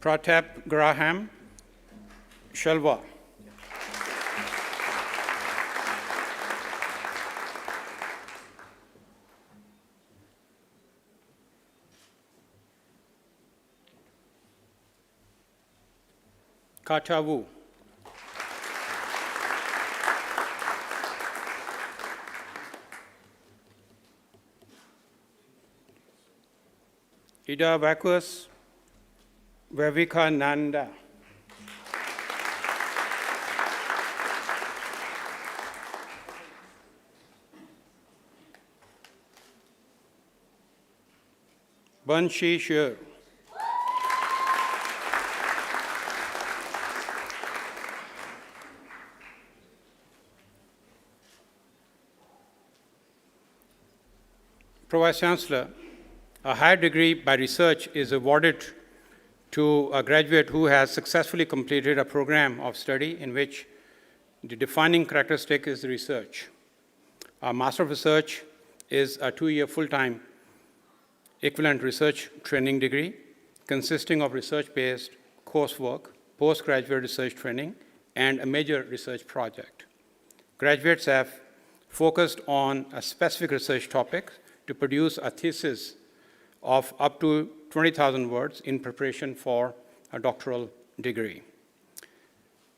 Pratap Graham Shalva. Kata Wu. Ida Vacuous Vavika Nanda. Banshi Sher. Pro-Vice Chancellor, a higher degree by research is awarded to a graduate who has successfully completed a program of study in which the defining characteristic is research. A Master of Research is a 2-year full-time equivalent research training degree consisting of research-based coursework, postgraduate research training, and a major research project. Graduates have focused on a specific research topic to produce a thesis of up to 20,000 words in preparation for a doctoral degree.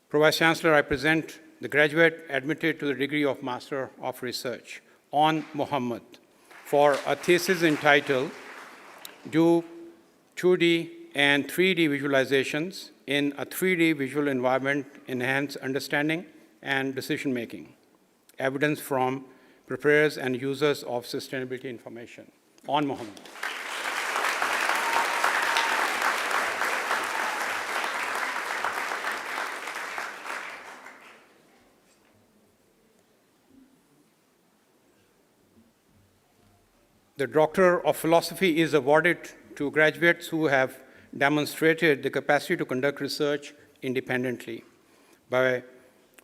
Pro-Vice Chancellor, I present the graduate admitted to the degree of Master of Research on Muhammad for a thesis entitled Do 2D and 3D visualizations in a 3D visual environment enhance understanding and decision-making. Evidence from preparers and users of sustainability information. On Mohammed. The Doctor of Philosophy is awarded to graduates who have demonstrated the capacity to conduct research independently by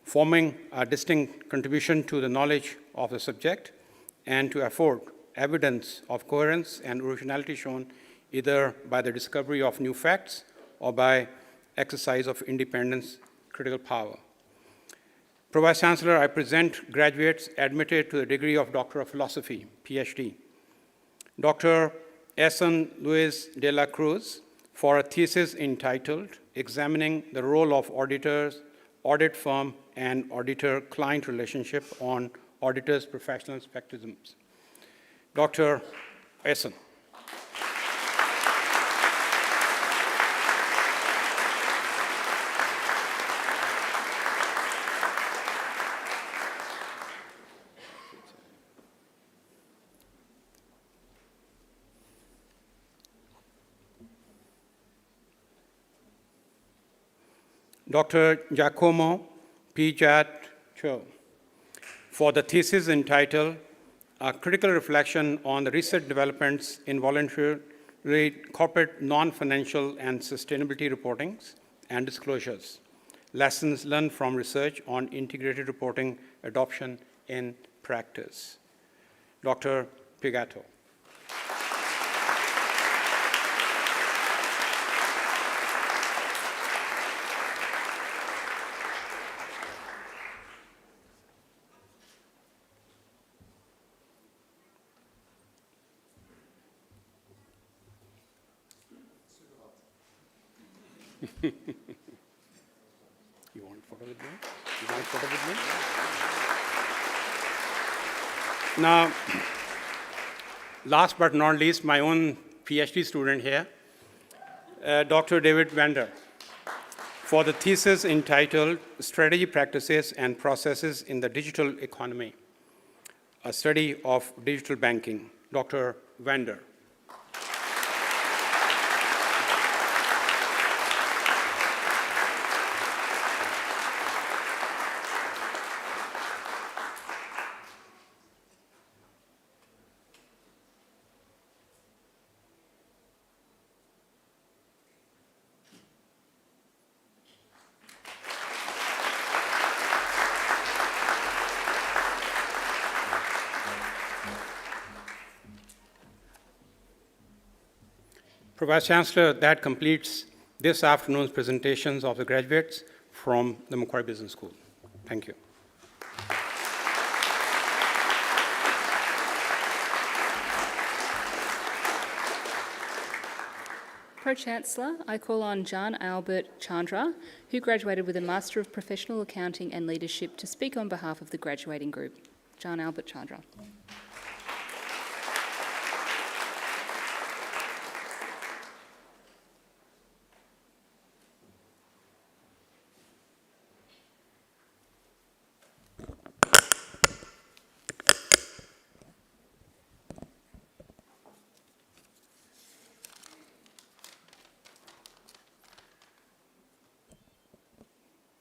forming a distinct contribution to the knowledge of the subject and to afford evidence of coherence and originality shown either by the discovery of new facts or by exercise of independence, critical power. Pro Vice Chancellor, I present graduates admitted to the degree of Doctor of Philosophy, PhD. Dr. Eson Luis de la Cruz for a thesis entitled Examining the Role of Auditors, Audit Firm, and Auditor-Client Relationship on Auditors' Professional Spectrums. Dr. Eson. Dr. Giacomo P. Cho for the thesis entitled A Critical Reflection on the Recent Developments in Voluntary Corporate Non-Financial and Sustainability Reportings and Disclosures, Lessons Learned from Research on Integrated Reporting Adoption in Practice. Dr. Pigato. You want a photo with me? You want a photo with me? Now, last but not least, my own PhD student here, Dr. David Vander, for the thesis entitled Strategy, Practices, and Processes in the Digital Economy, a study of digital banking. Dr. Vander. Pro Vice Chancellor, that completes this afternoon's presentations of the graduates from the Macquarie Business School. Thank you. Pro-Chancellor, I call on John Albert Chandra, who graduated with a Master of Professional Accounting and Leadership, to speak on behalf of the graduating group. John Albert Chandra.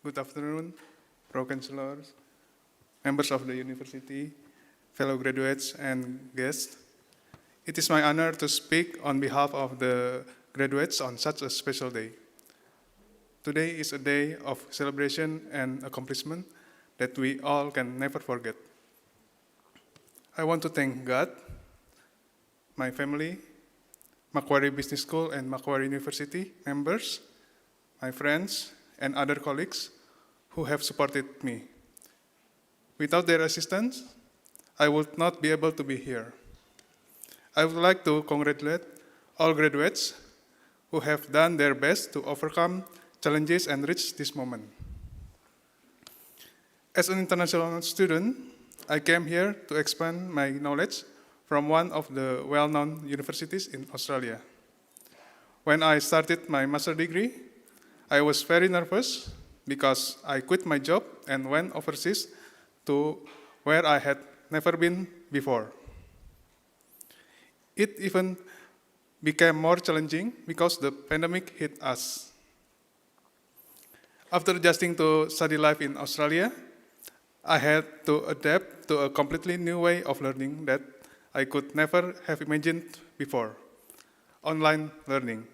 Good afternoon, Pro-Chancellors, members of the university, fellow graduates, and guests. It is my honor to speak on behalf of the graduates on such a special day. Today is a day of celebration and accomplishment that we all can never forget. I want to thank God, my family, Macquarie Business School and Macquarie University members, my friends, and other colleagues who have supported me. Without their assistance, I would not be able to be here. I would like to congratulate all graduates who have done their best to overcome challenges and reach this moment. As an international student, I came here to expand my knowledge from one of the well-known universities in Australia. When I started my master's degree, I was very nervous because I quit my job and went overseas to where I had never been before. It even became more challenging because the pandemic hit us. After adjusting to study life in Australia, I had to adapt to a completely new way of learning that I could never have imagined before, online learning.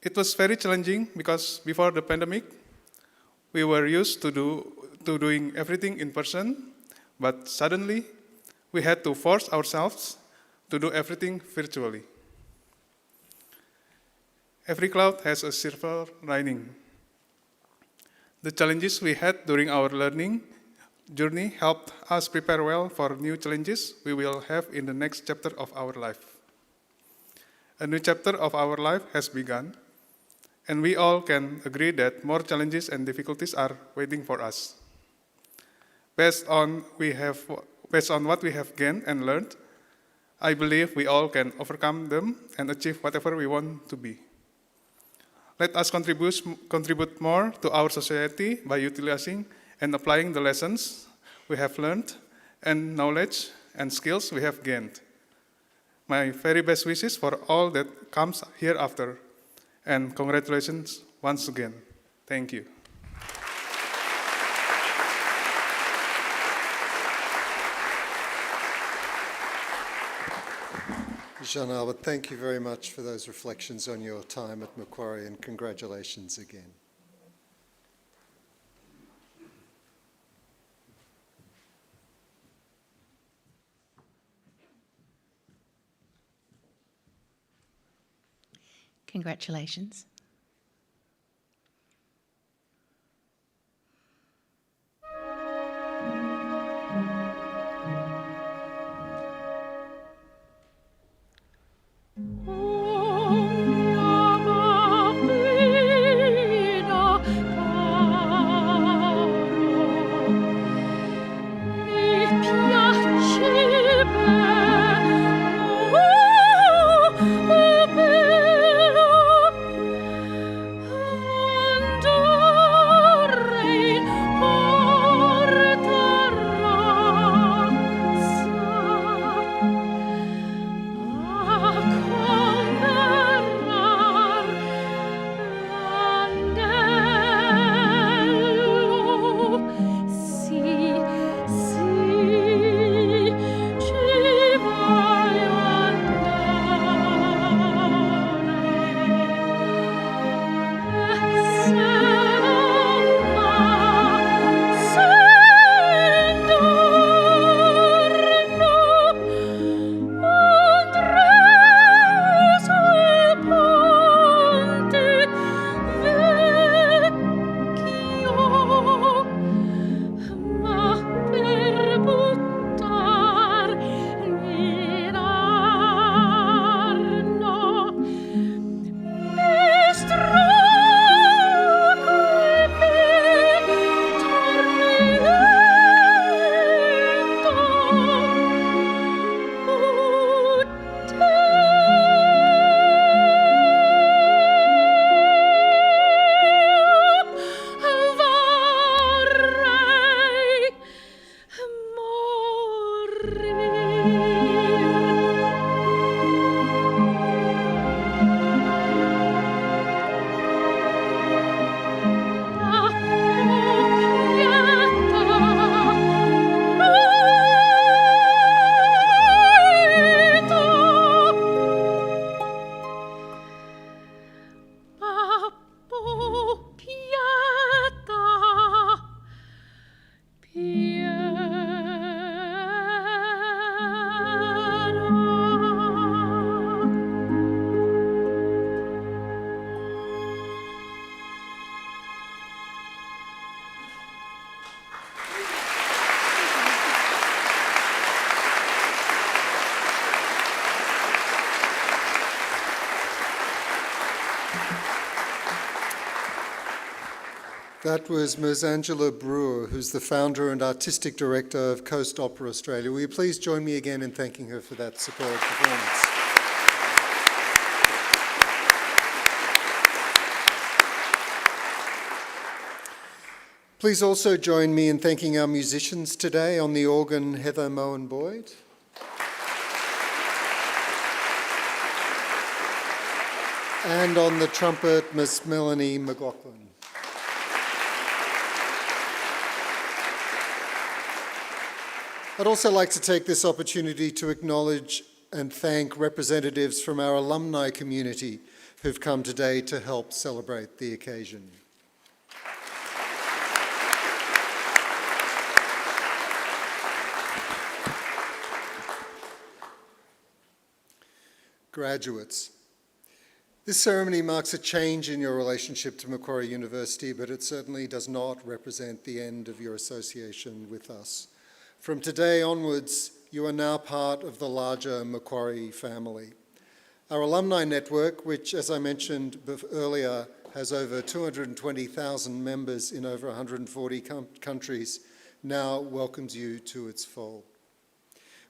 It was very challenging because before the pandemic, we were used to doing everything in person, but suddenly we had to force ourselves to do everything virtually. Every cloud has a silver lining. The challenges we had during our learning journey helped us prepare well for new challenges we will have in the next chapter of our life. A new chapter of our life has begun, and we all can agree that more challenges and difficulties are waiting for us. Based on what we have gained and learned, I believe we all can overcome them and achieve whatever we want to be. Let us contribute more to our society by utilizing and applying the lessons we have learned and knowledge and skills we have gained. My very best wishes for all that comes hereafter, and congratulations once again. Thank you. Jean Albert, thank you very much for those reflections on your time at Macquarie, and congratulations again. Congratulations. That was Ms. Angela Brewer, who's the founder and artistic director of Coast Opera Australia. Will you please join me again in thanking her for that superb performance? Please also join me in thanking our musicians today. On the organ, Heather Moen-Boyd. And on the trumpet, Miss Melanie McLaughlin. I'd also like to take this opportunity to acknowledge and thank representatives from our alumni community who've come today to help celebrate the occasion. Graduates, this ceremony marks a change in your relationship to Macquarie University, but it certainly does not represent the end of your association with us. From today onwards, you are now part of the larger Macquarie family. Our alumni network, which, as I mentioned earlier, has over 220,000 members in over 140 countries, now welcomes you to its fold.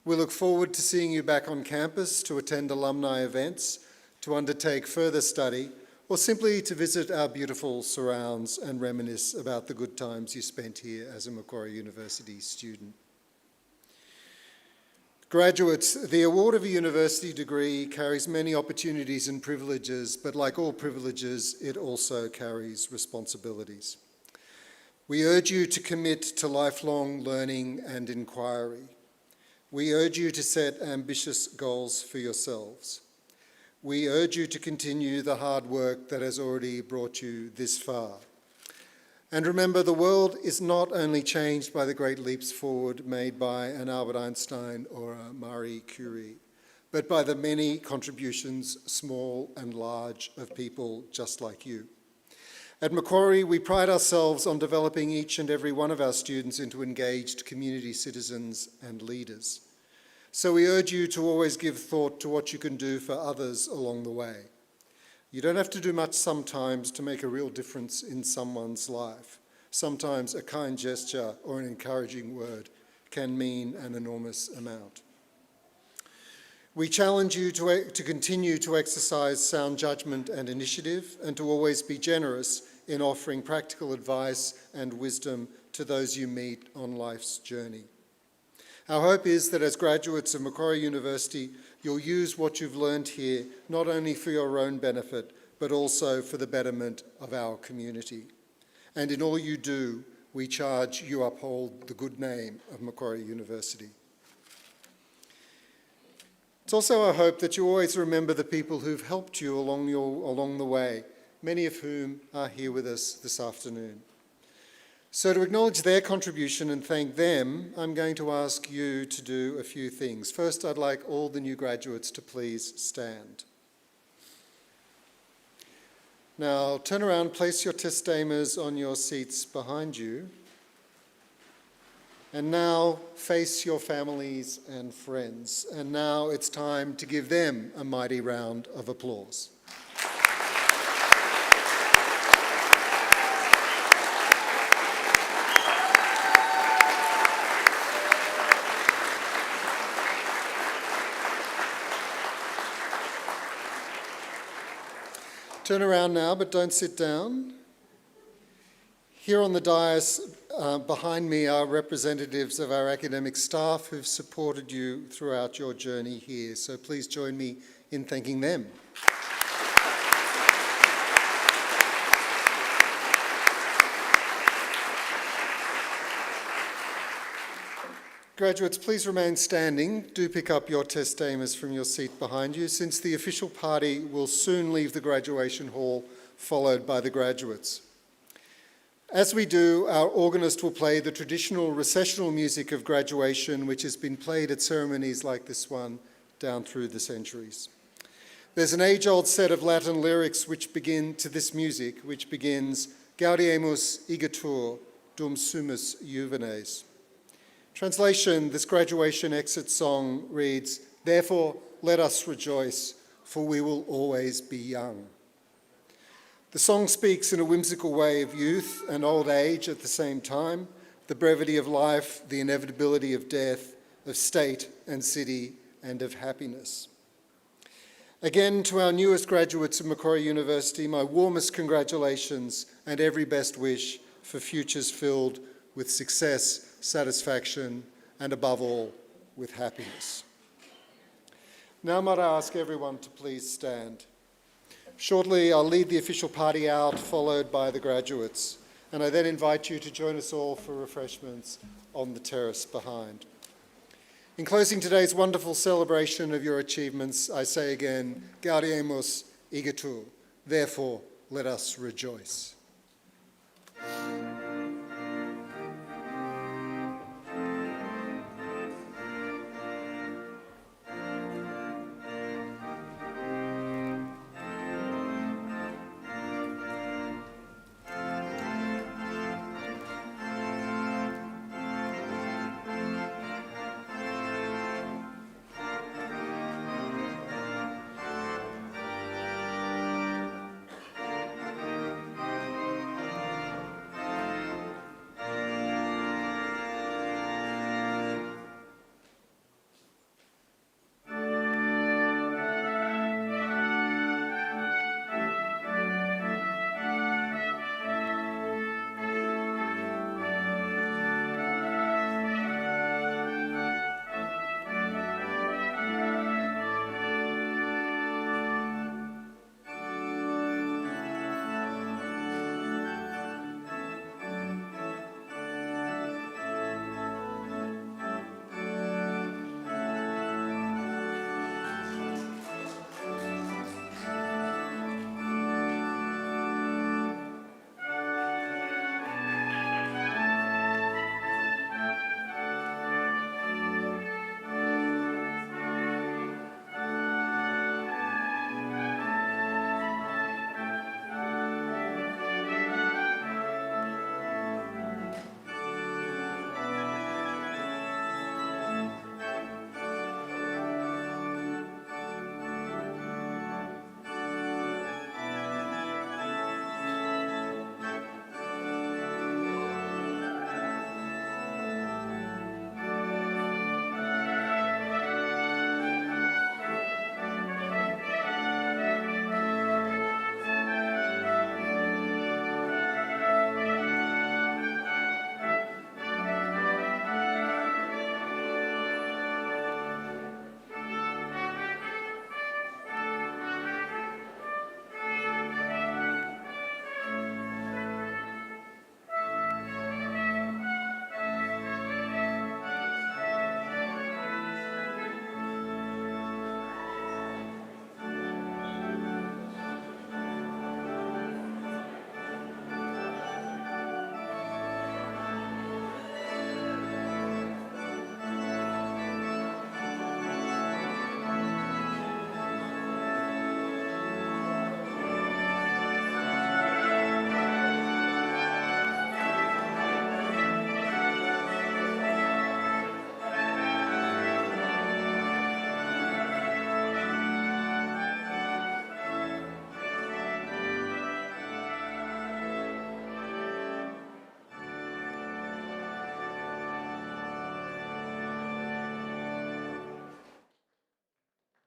We look forward to seeing you back on campus to attend alumni events, to undertake further study, or simply to visit our beautiful surrounds and reminisce about the good times you spent here as a Macquarie University student. Graduates, the award of a university degree carries many opportunities and privileges, but like all privileges, it also carries responsibilities. We urge you to commit to lifelong learning and inquiry. We urge you to set ambitious goals for yourselves. We urge you to continue the hard work that has already brought you this far. And remember, the world is not only changed by the great leaps forward made by an Albert Einstein or a Marie Curie, but by the many contributions, small and large, of people just like you. At Macquarie, we pride ourselves on developing each and every one of our students into engaged community citizens and leaders. So we urge you to always give thought to what you can do for others along the way. You don't have to do much sometimes to make a real difference in someone's life. Sometimes a kind gesture or an encouraging word can mean an enormous amount. We challenge you to continue to exercise sound judgment and initiative, and to always be generous in offering practical advice and wisdom to those you meet on life's journey. Our hope is that as graduates of Macquarie University, you'll use what you've learned here not only for your own benefit, but also for the betterment of our community. And in all you do, we charge you uphold the good name of Macquarie University. It's also our hope that you always remember the people who've helped you along the way, many of whom are here with us this afternoon. So to acknowledge their contribution and thank them, I'm going to ask you to do a few things. First, I'd like all the new graduates to please stand. Now, turn around, place your testamers on your seats behind you. And now, face your families and friends. And now it's time to give them a mighty round of applause. Turn around now, but don't sit down. Here on the dais behind me are representatives of our academic staff who've supported you throughout your journey here. So please join me in thanking them. Graduates, please remain standing. Do pick up your testamers from your seat behind you, since the official party will soon leave the graduation hall, followed by the graduates. As we do, our organist will play the traditional recessional music of graduation, which has been played at ceremonies like this one down through the centuries. There's an age-old set of Latin lyrics which begin to this music, which begins, Gaudiemus igitur dum sumus juvenes. Translation, this graduation exit song reads, "Therefore let us rejoice, for we will always be young." The song speaks in a whimsical way of youth and old age at the same time, the brevity of life, the inevitability of death, of state and city, and of happiness. Again, to our newest graduates of Macquarie University, my warmest congratulations and every best wish for futures filled with success, satisfaction, and above all, with happiness. Now might I ask everyone to please stand. Shortly, I'll lead the official party out, followed by the graduates, and I then invite you to join us all for refreshments on the terrace behind. In closing today's wonderful celebration of your achievements, I say again, Gaudiamus igitur, therefore let us rejoice.